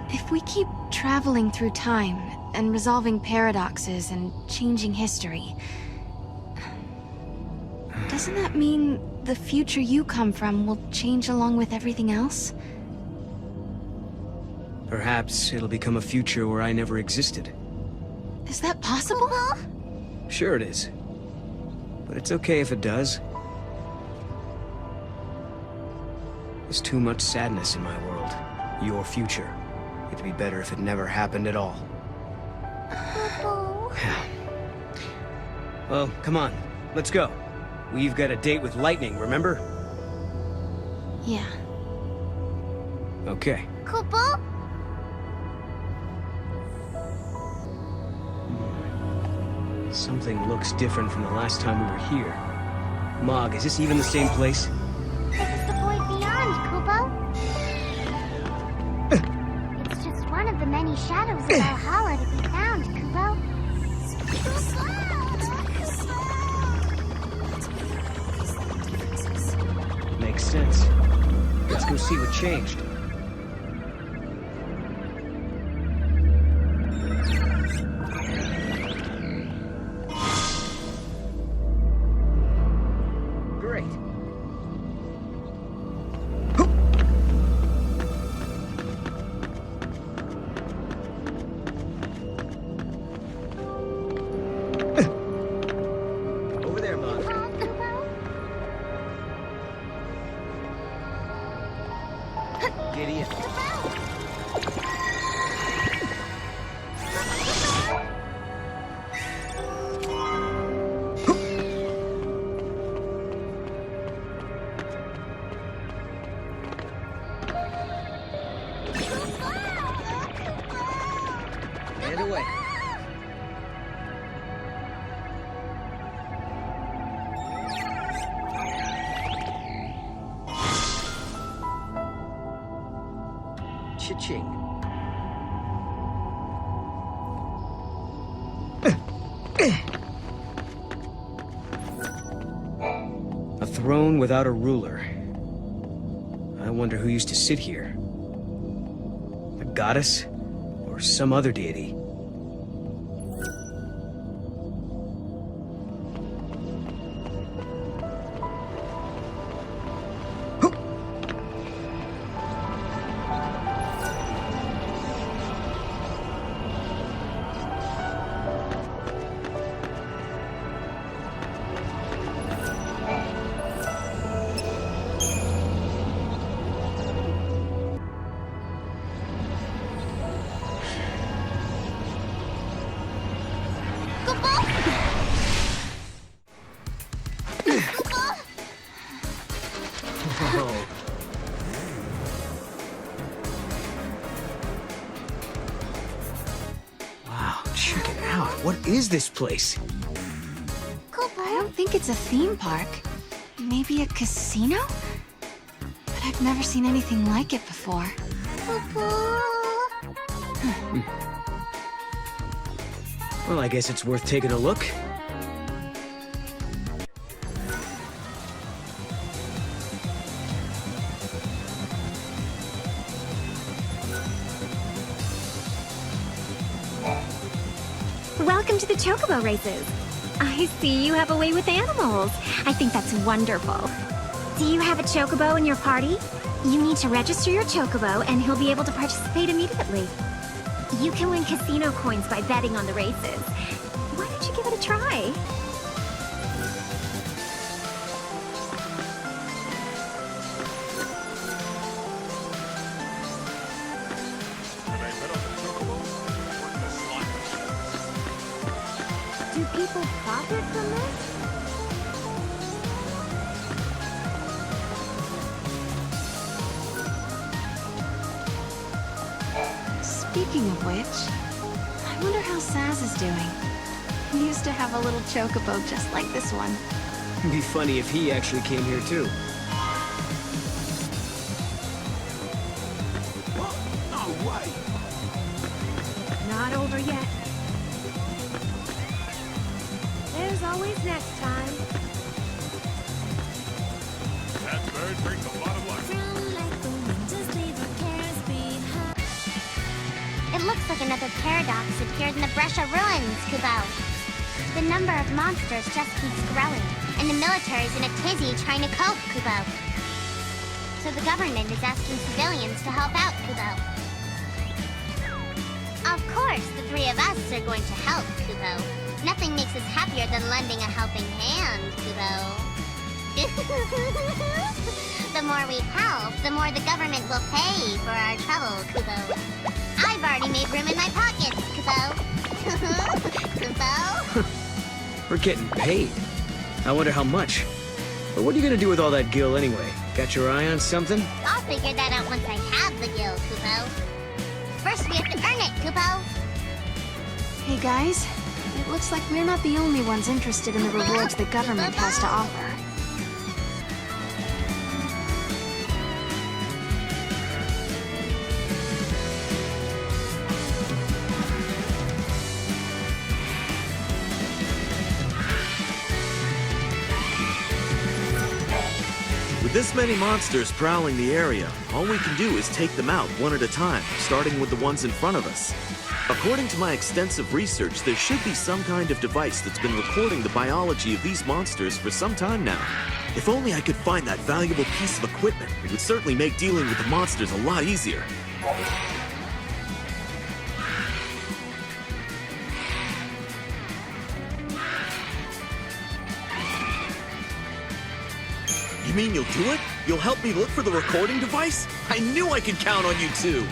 If we keep traveling through time, and resolving paradoxes and changing history, doesn't that mean the future you come from will change along with everything else? Perhaps it'll become a future where I never existed. Is that possible? Sure it is. But it's okay if it does. There's too much sadness in my world. Your future. It'd be better if it never happened at all. Well, come on. Let's go. We've got a date with Lightning, remember? Yeah. Kupo? Okay. Something looks different from the last time we were here. Mog, is this even the same place? This is the void beyond, Kupo. It's just one of the many shadows of Valhalla to be found, Kupo. Makes sense. Let's go see what changed. Great. Giddy up. Hand away. Cha-ching. A throne without a ruler. I wonder who used to sit here. A goddess? Or some other deity? Whoa. Wow, check it out. What is this place? I don't think it's a theme park. Maybe a casino? But I've never seen anything like it before. Well, I guess it's worth taking a look. Welcome to the Chocobo races. I see you have a way with animals. I think that's wonderful. Do you have a Chocobo in your party? You need to register your Chocobo and he'll be able to participate immediately. You can win casino coins by betting on the races. Why don't you give it a try? Do people profit from this? Speaking of which, I wonder how Saz is doing. He used to have a little chocobo just like this one. It'd be funny if he actually came here too. No way! Not over yet. There's always next time. That bird brings a lot of luck. It looks like another paradox appeared in the Brescia ruins, Kubo. The number of monsters just keeps growing, and the military's in a tizzy trying to cope, Kubo. So the government is asking civilians to help out, Kubo. Of course, the three of us are going to help, Kubo. Nothing makes us happier than lending a helping hand, Kubo. The more we help, the more the government will pay for our trouble, Kubo. I've already made room in my pockets, Kubo. Kubo? We're getting paid. I wonder how much. But what are you gonna do with all that gil anyway? Got your eye on something? I'll figure that out once I have the gil, Kubo. First, we have to earn it, Kubo. Hey guys, it looks like we're not the only ones interested in the rewards the government has to offer. With this many monsters prowling the area, all we can do is take them out one at a time, starting with the ones in front of us. According to my extensive research, there should be some kind of device that's been recording the biology of these monsters for some time now. If only I could find that valuable piece of equipment, it would certainly make dealing with the monsters a lot easier. You mean you'll do it? You'll help me look for the recording device? I knew I could count on you two!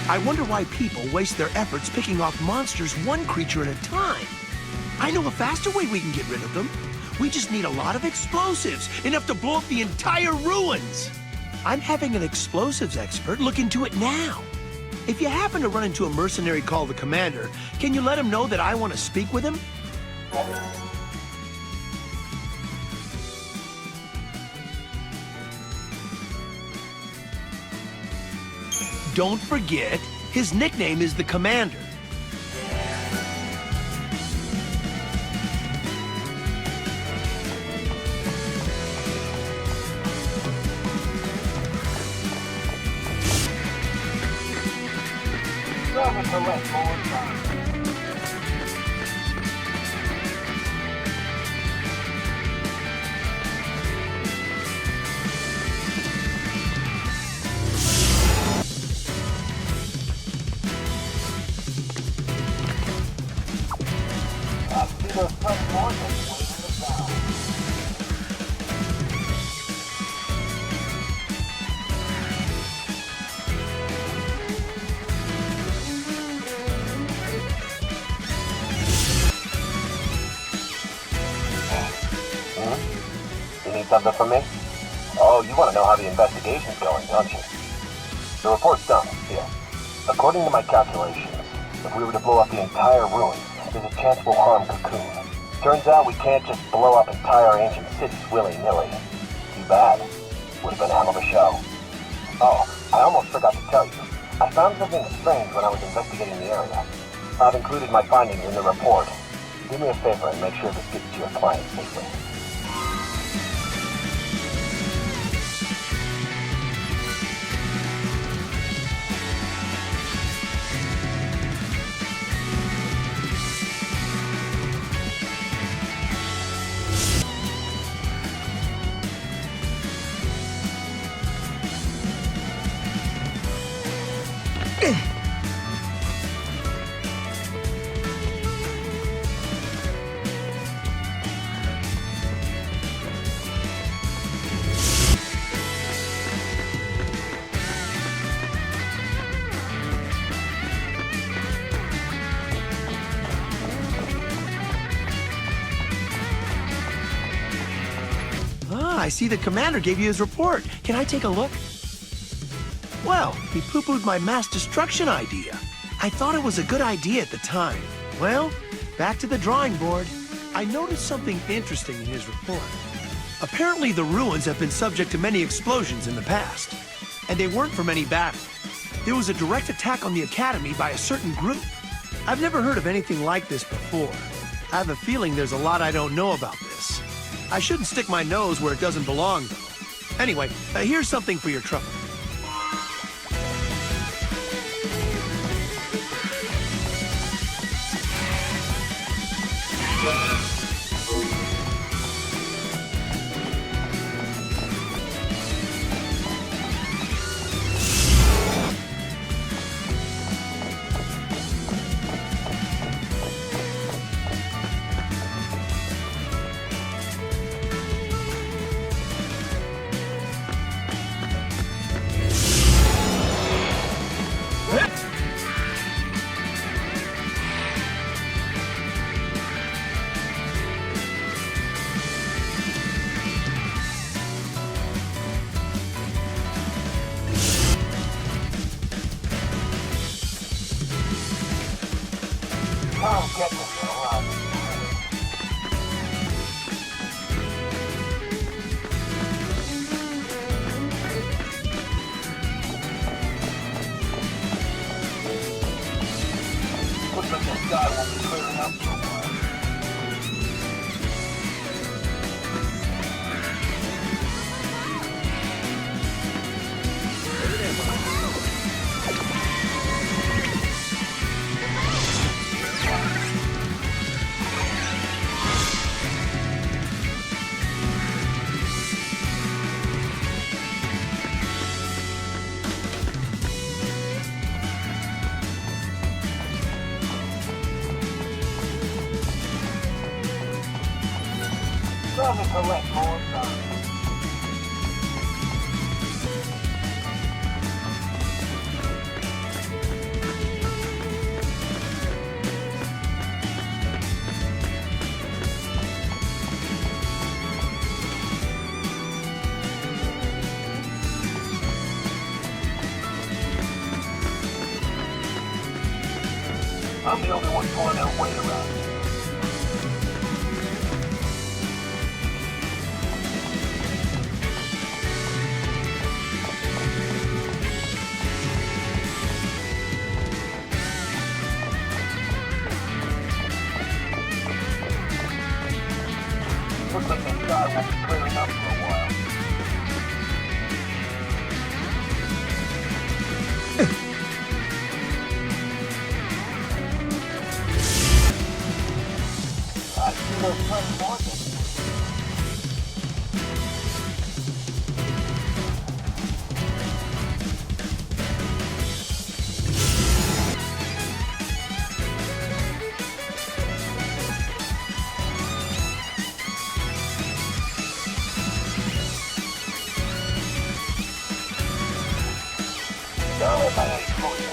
I wonder why people waste their efforts picking off monsters one creature at a time. I know a faster way we can get rid of them. We just need a lot of explosives, enough to blow up the entire ruins. I'm having an explosives expert look into it now. If you happen to run into a mercenary called the Commander, can you let him know that I want to speak with him? Don't forget, his nickname is the Commander. Something from me? Oh, you want to know how the investigation's going, don't you? The report's done, here. According to my calculations, if we were to blow up the entire ruin, there's a chance we'll harm Cocoon. Turns out we can't just blow up entire ancient cities willy-nilly. Too bad. Would have been a hell of a show. Oh, I almost forgot to tell you. I found something strange when I was investigating the area. I've included my findings in the report. Do me a favor and make sure this gets to your client safely. I see the Commander gave you his report. Can I take a look? Well, he poo-pooed my mass destruction idea. I thought it was a good idea at the time. Well, back to the drawing board. I noticed something interesting in his report. Apparently the ruins have been subject to many explosions in the past, and they weren't from any battle. There was a direct attack on the Academy by a certain group. I've never heard of anything like this before. I have a feeling there's a lot I don't know about this. I shouldn't stick my nose where it doesn't belong, though. Anyway, here's something for your trouble. don't get me, looks like this guy won't be clearing up so much. Trying to collect more time. I'm the only one pulling their weight around here. Looks like this guy won't be clearing up for a while. I see those friends walking. Sorry if I ain't for you.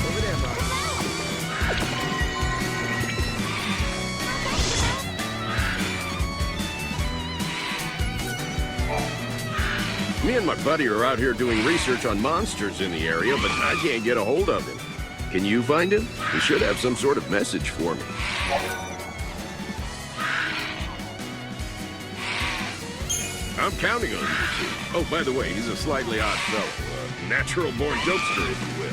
Over there, bud. Me and my buddy are out here doing research on monsters in the area, but I can't get a hold of him. Can you find him? He should have some sort of message for me. I'm counting on you two. Oh, by the way, he's a slightly odd fellow. Natural-born jokester, if you will.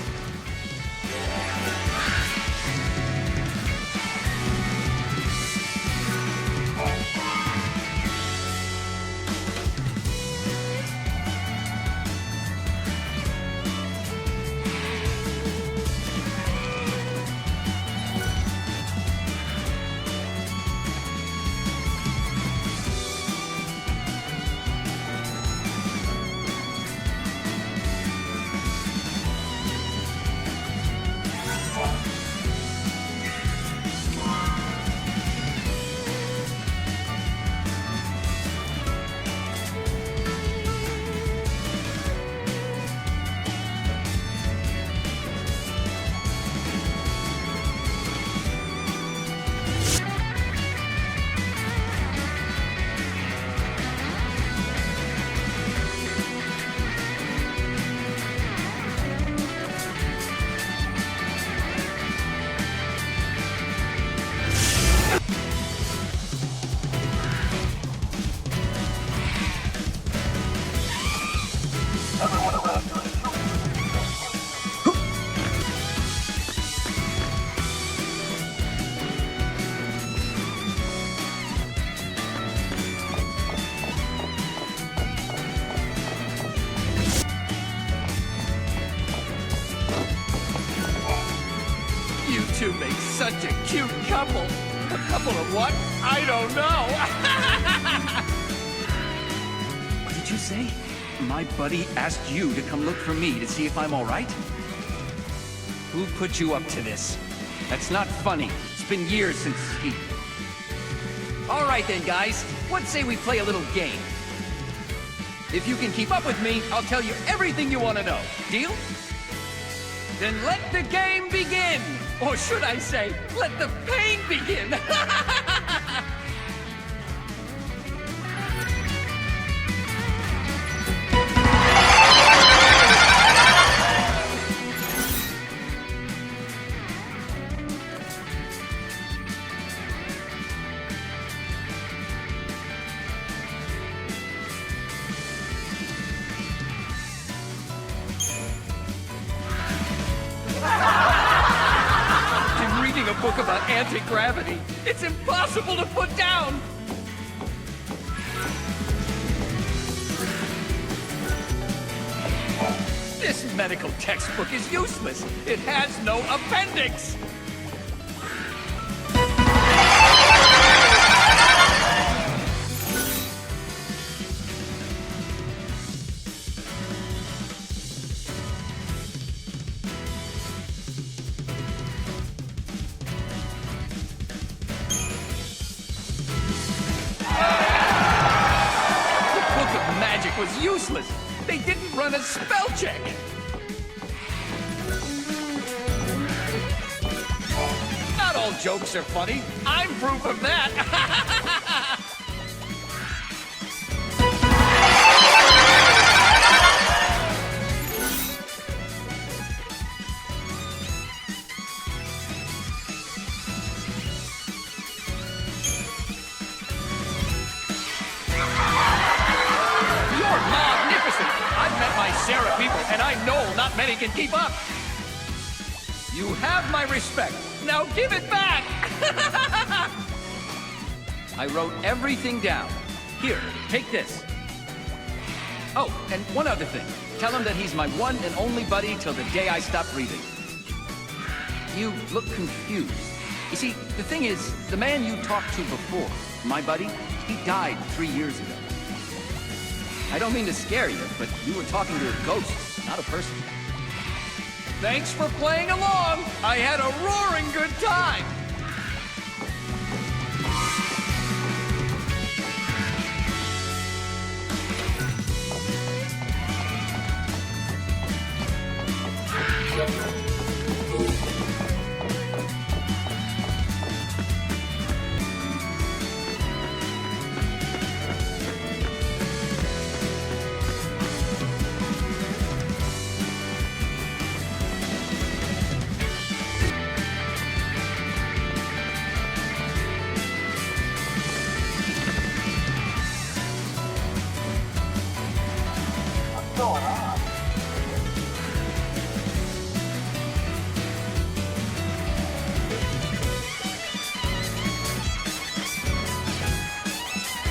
You two make such a cute couple. A couple of what? I don't know. What did you say? My buddy asked you to come look for me to see if I'm all right? Who put you up to this? That's not funny. It's been years since he... All right then, guys. What say we play a little game? If you can keep up with me, I'll tell you everything you want to know. Deal? Then let the game begin! Or should I say, let the pain begin! book about anti-gravity. It's impossible to put down! This medical textbook is useless. It has no appendix. Was useless. They didn't run a spell check. Not all jokes are funny. I'm proof of that. Sarah people, and I know not many can keep up. You have my respect. Now give it back! I wrote everything down. Here, take this. Oh, and one other thing. Tell him that he's my one and only buddy till the day I stop breathing. You look confused. You see, the thing is, the man you talked to before, my buddy, he died 3 years ago. I don't mean to scare you, but you were talking to a ghost, not a person. Thanks for playing along! I had a roaring good time!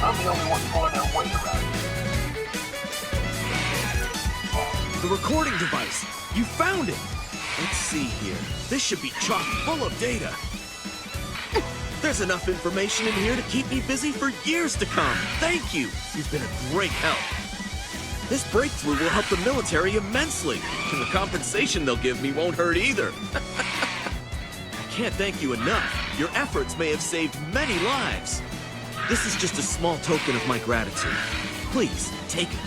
I'm the only one pulling their weight around here. The recording device! You found it! Let's see here. This should be chock full of data. There's enough information in here to keep me busy for years to come. Thank you! You've been a great help. This breakthrough will help the military immensely. And the compensation they'll give me won't hurt either. I can't thank you enough. Your efforts may have saved many lives. This is just a small token of my gratitude. Please, take it.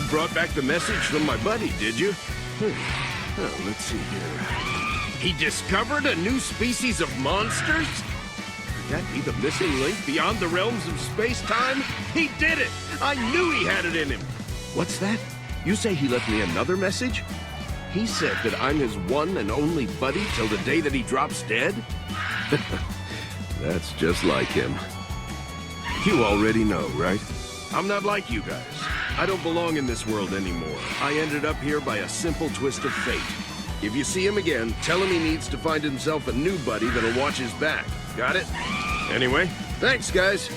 Brought back the message from my buddy, did you? Well, let's see here. He discovered a new species of monsters? Could that be the missing link beyond the realms of space-time? He did it! I knew he had it in him! What's that? You say he left me another message? He said that I'm his one and only buddy till the day that he drops dead? That's just like him. You already know, right? I'm not like you guys. I don't belong in this world anymore. I ended up here by a simple twist of fate. If you see him again, tell him he needs to find himself a new buddy that'll watch his back. Got it? Anyway, thanks, guys.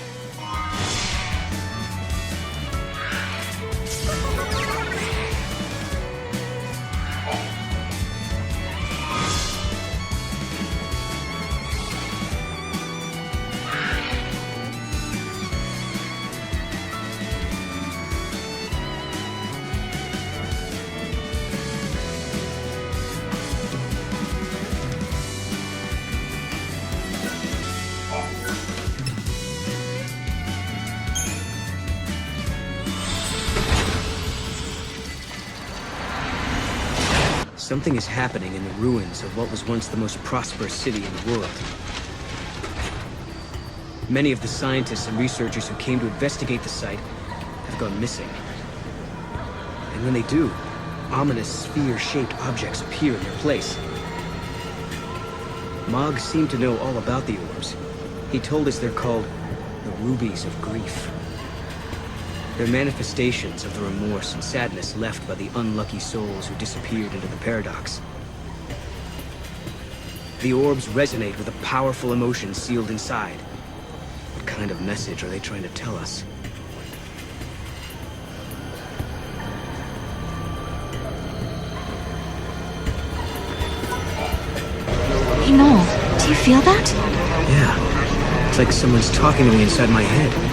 Something is happening in the ruins of what was once the most prosperous city in the world. Many of the scientists and researchers who came to investigate the site have gone missing. And when they do, ominous sphere-shaped objects appear in their place. Mog seemed to know all about the orbs. He told us they're called the Rubies of Grief. They're manifestations of the remorse and sadness left by the unlucky souls who disappeared into the paradox. The orbs resonate with a powerful emotion sealed inside. What kind of message are they trying to tell us? Hey, Noel, do you feel that? Yeah. It's like someone's talking to me inside my head.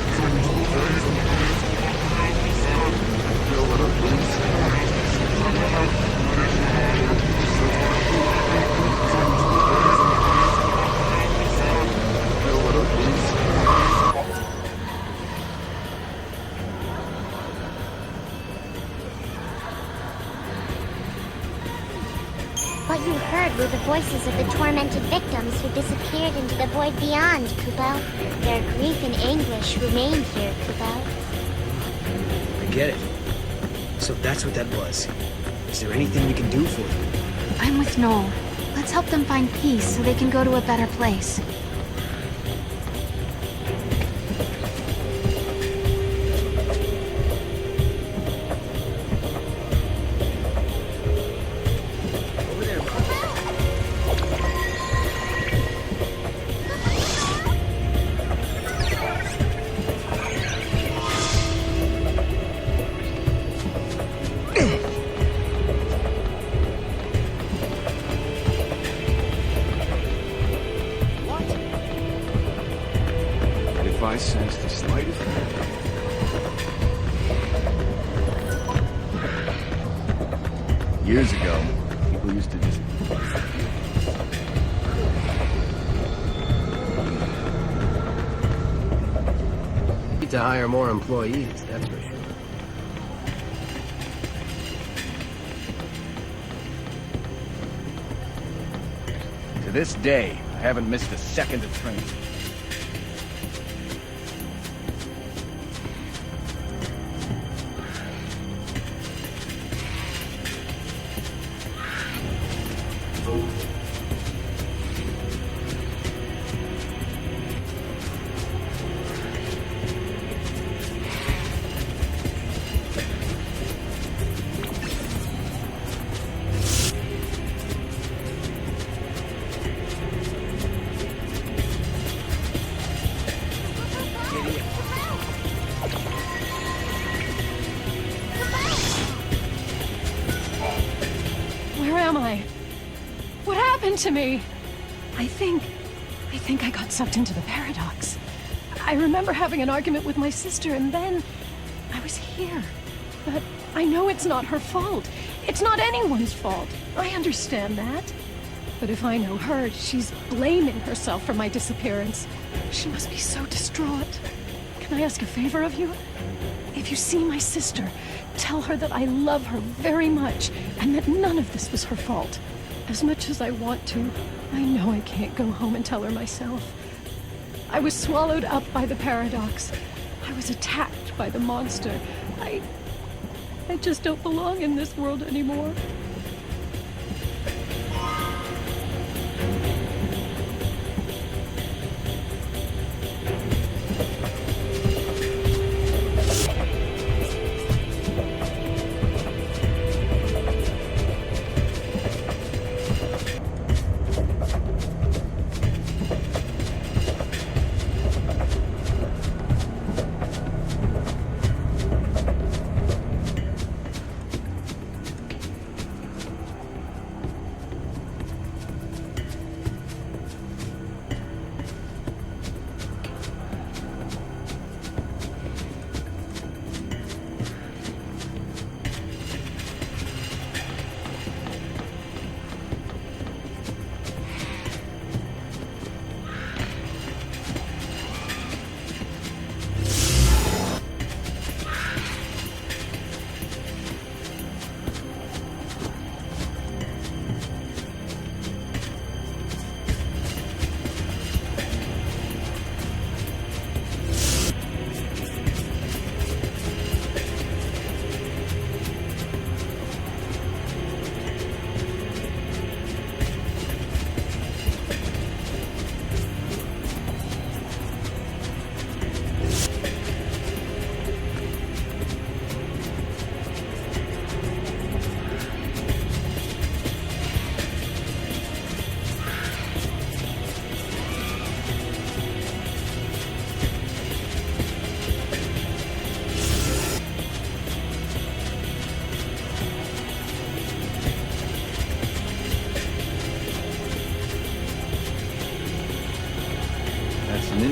What you heard were the voices of the tormented victims who disappeared into the void beyond, Kupo. Their grief and anguish remain here, Kupo. I get it. So that's what that was. Is there anything we can do for them? I'm with Noel. Let's help them find peace so they can go to a better place. If I sense the slightest... Years ago, people used to just... Need to hire more employees, that's for sure. To this day, I haven't missed a second of training. Where am I? What happened to me? I think I got sucked into the paradox. I remember having an argument with my sister, and then I was here. But I know it's not her fault. It's not anyone's fault. I understand that. But if I know her, she's blaming herself for my disappearance. She must be so distraught. Can I ask a favor of you? If you see my sister, tell her that I love her very much, and that none of this was her fault. As much as I want to, I know I can't go home and tell her myself. I was swallowed up by the paradox. I was attacked by the monster. I just don't belong in this world anymore.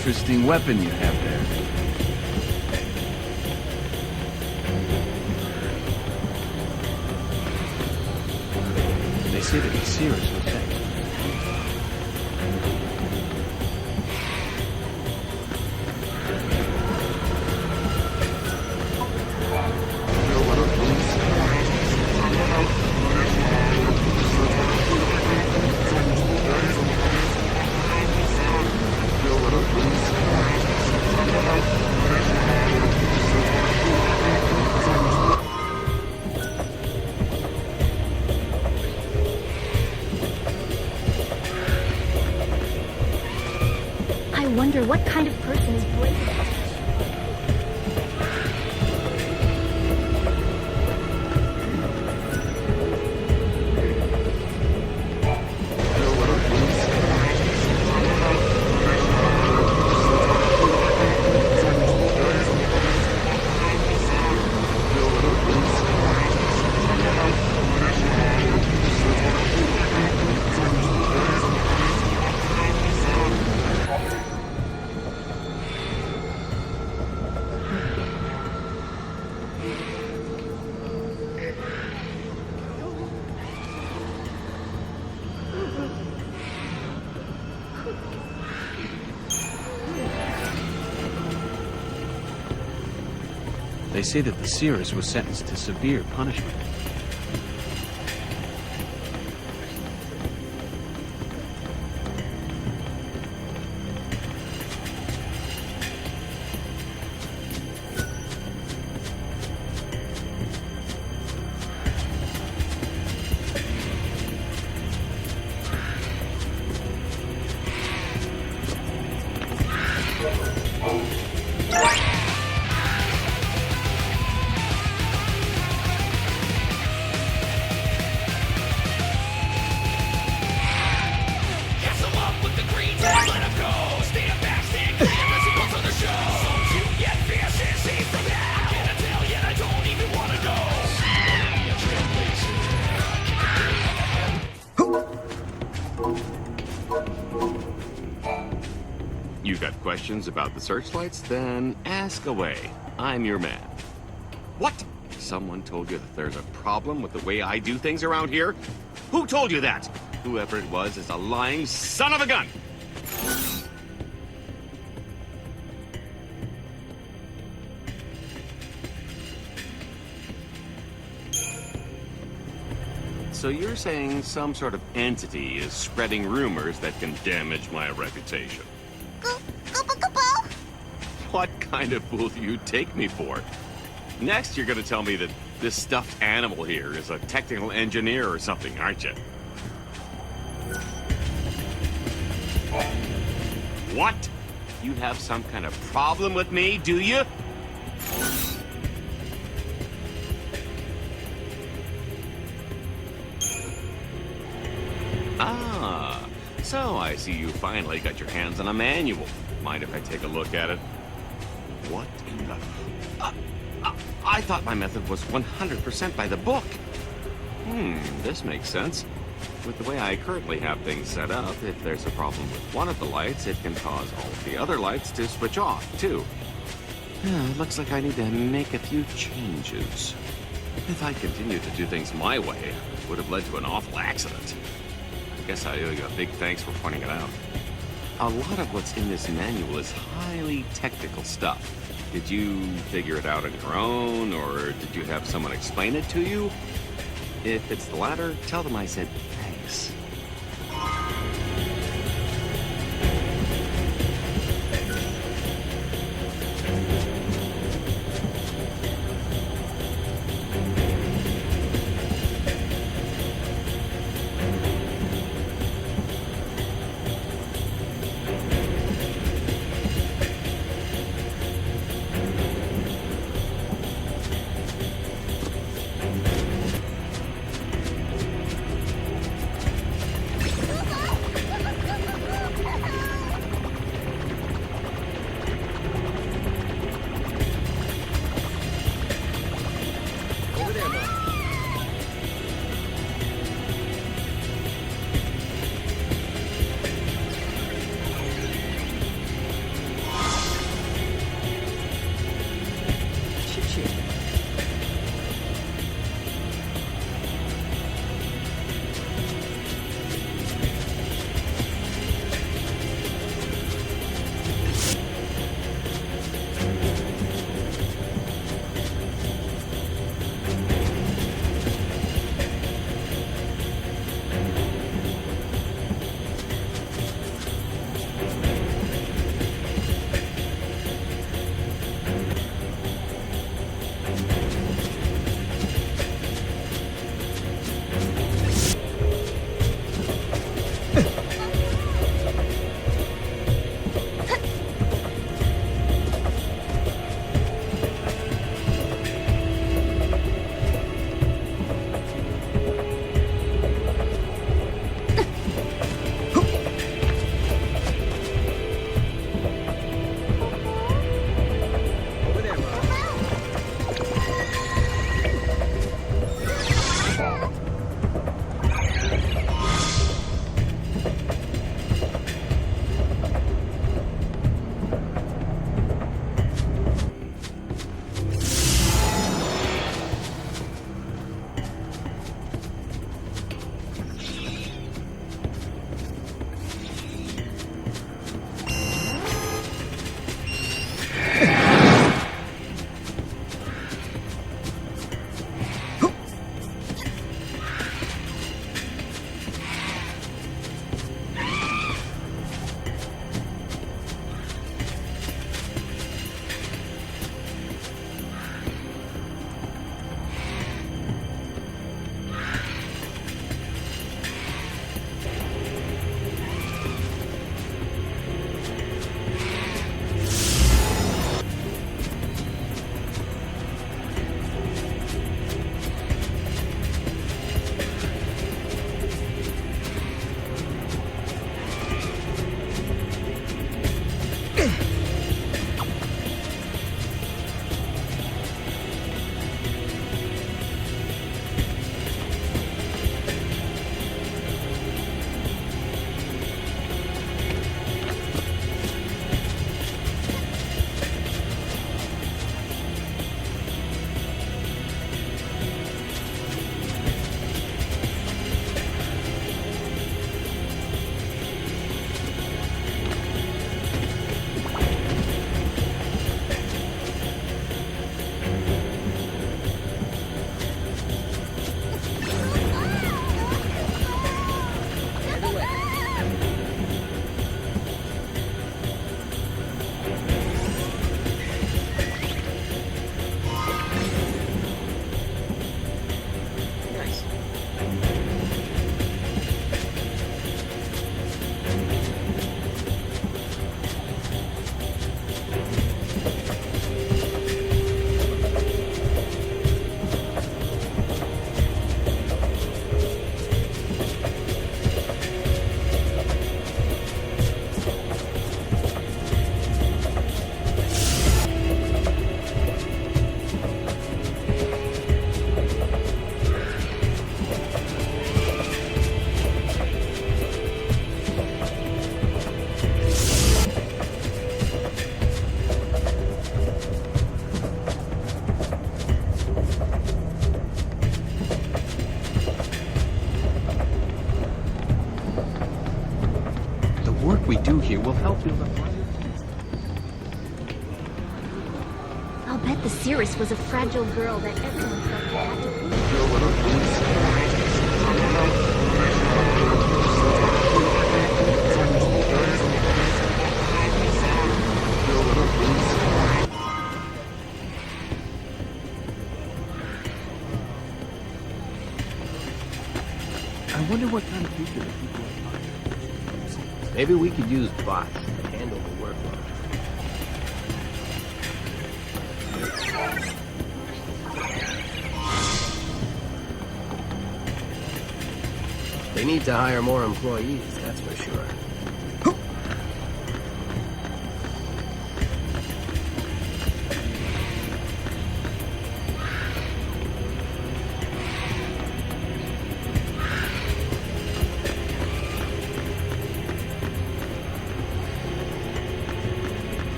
interesting weapon you have there. They say that the Seers were dead. I wonder what kind of person is brave enough. They say that the Seers were sentenced to severe punishment. You got questions about the searchlights? Then ask away. I'm your man. What? Someone told you that there's a problem with the way I do things around here? Who told you that? Whoever it was is a lying son of a gun! So you're saying some sort of entity is spreading rumors that can damage my reputation? What kind of fool do you take me for? Next, you're gonna tell me that this stuffed animal here is a technical engineer or something, aren't you? What? You have some kind of problem with me, do you? Ah, so I see you finally got your hands on a manual. Mind if I take a look at it? What in the... I thought my method was 100% by the book. This makes sense. With the way I currently have things set up, if there's a problem with one of the lights, it can cause all of the other lights to switch off, too. It looks like I need to make a few changes. If I continued to do things my way, it would have led to an awful accident. I guess I owe you a big thanks for pointing it out. A lot of what's in this manual is highly technical stuff. Did you figure it out on your own, or did you have someone explain it to you? If it's the latter, tell them I said thanks. We'll help you. I'll bet the Cirrus was a fragile girl that everyone felt had I wonder what kind of future the people are talking about. Maybe we could use bots to handle the workload. They need to hire more employees, that's for sure.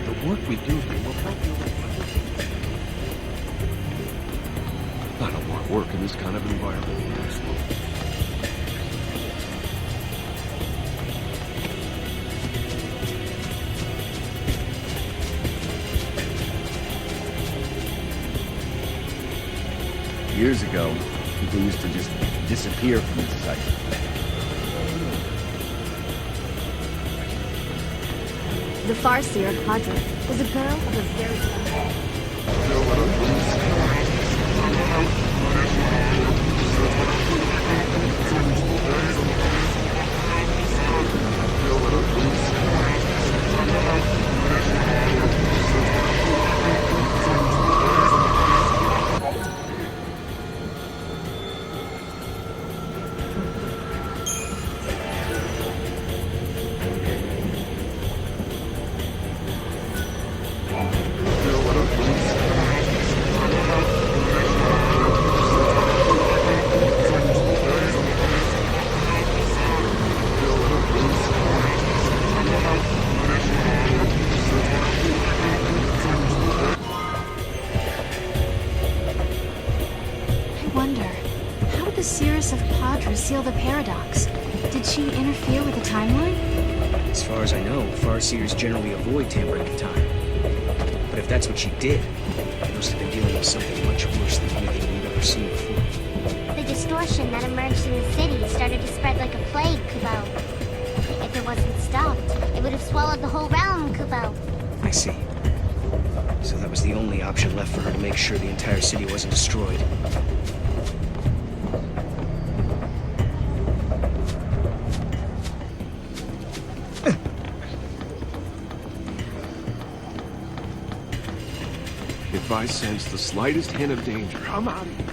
The work we do here will help you. I don't want to work in this kind of environment. Years ago, people used to just disappear from this site. The Farseer Padre was a girl of a very young the Cirrus of Padre seal the paradox? Did she interfere with the timeline? As far as I know, Farseers generally avoid tampering with time. But if that's what she did, she must have been dealing with something much worse than anything we've ever seen before. The distortion that emerged in the city started to spread like a plague, Kubo. If it wasn't stopped, it would have swallowed the whole realm, Kubo. I see. So that was the only option left for her to make sure the entire city wasn't destroyed. If I sense the slightest hint of danger, I'm out of here.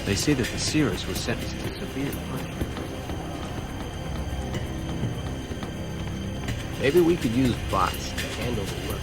They say that the Cirrus was sentenced to severe punishment. Maybe we could use bots to handle the work.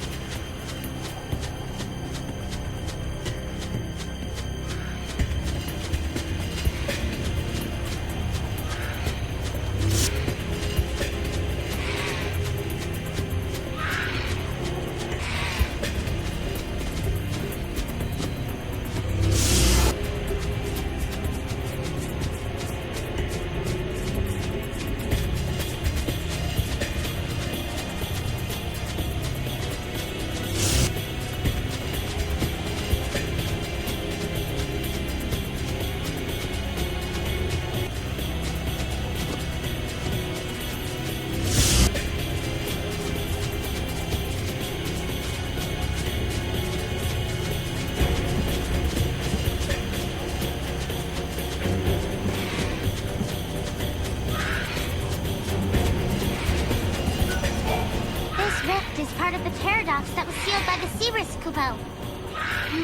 That was sealed by the Cirrus, Kubo.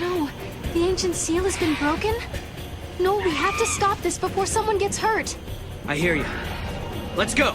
No, the ancient seal has been broken? No, we have to stop this before someone gets hurt. I hear you. Let's go!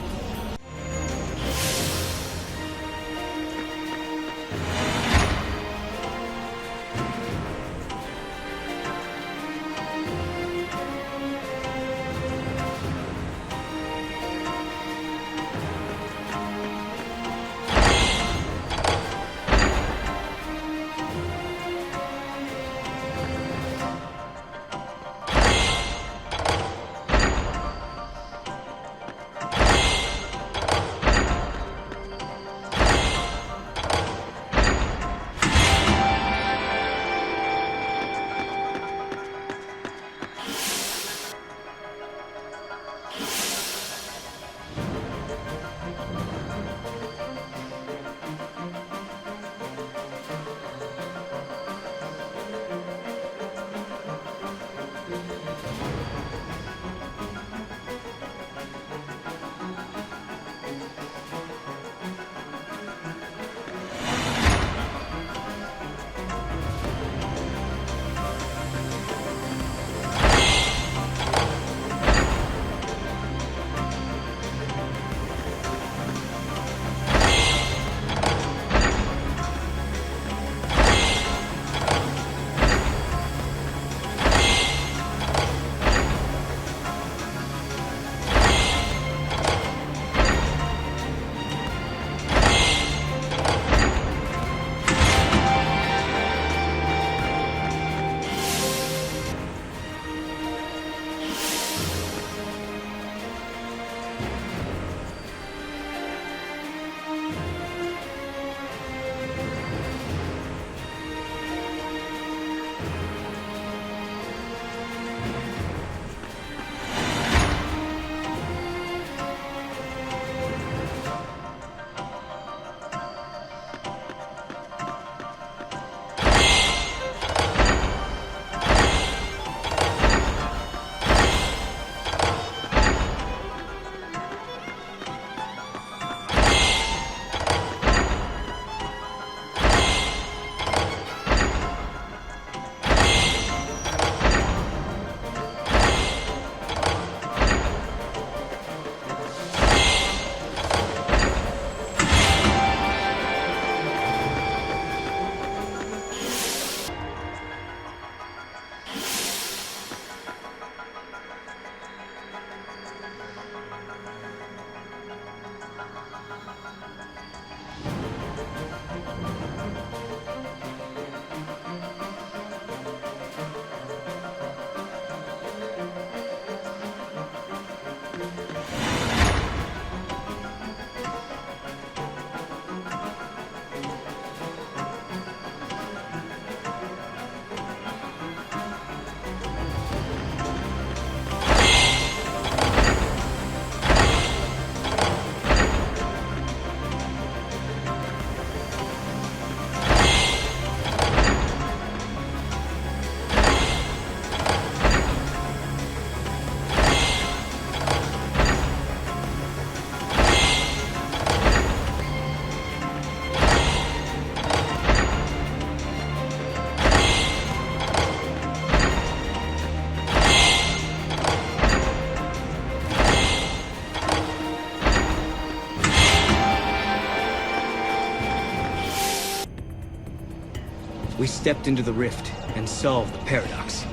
We stepped into the rift and solved the paradox.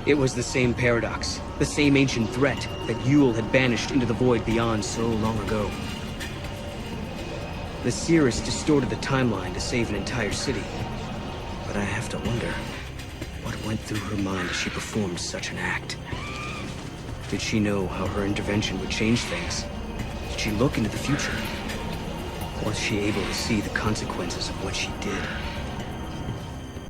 It was the same paradox, the same ancient threat that Yule had banished into the void beyond so long ago. The Seeress distorted the timeline to save an entire city. But I have to wonder, what went through her mind as she performed such an act? Did she know how her intervention would change things? Did she look into the future? Was she able to see the consequences of what she did?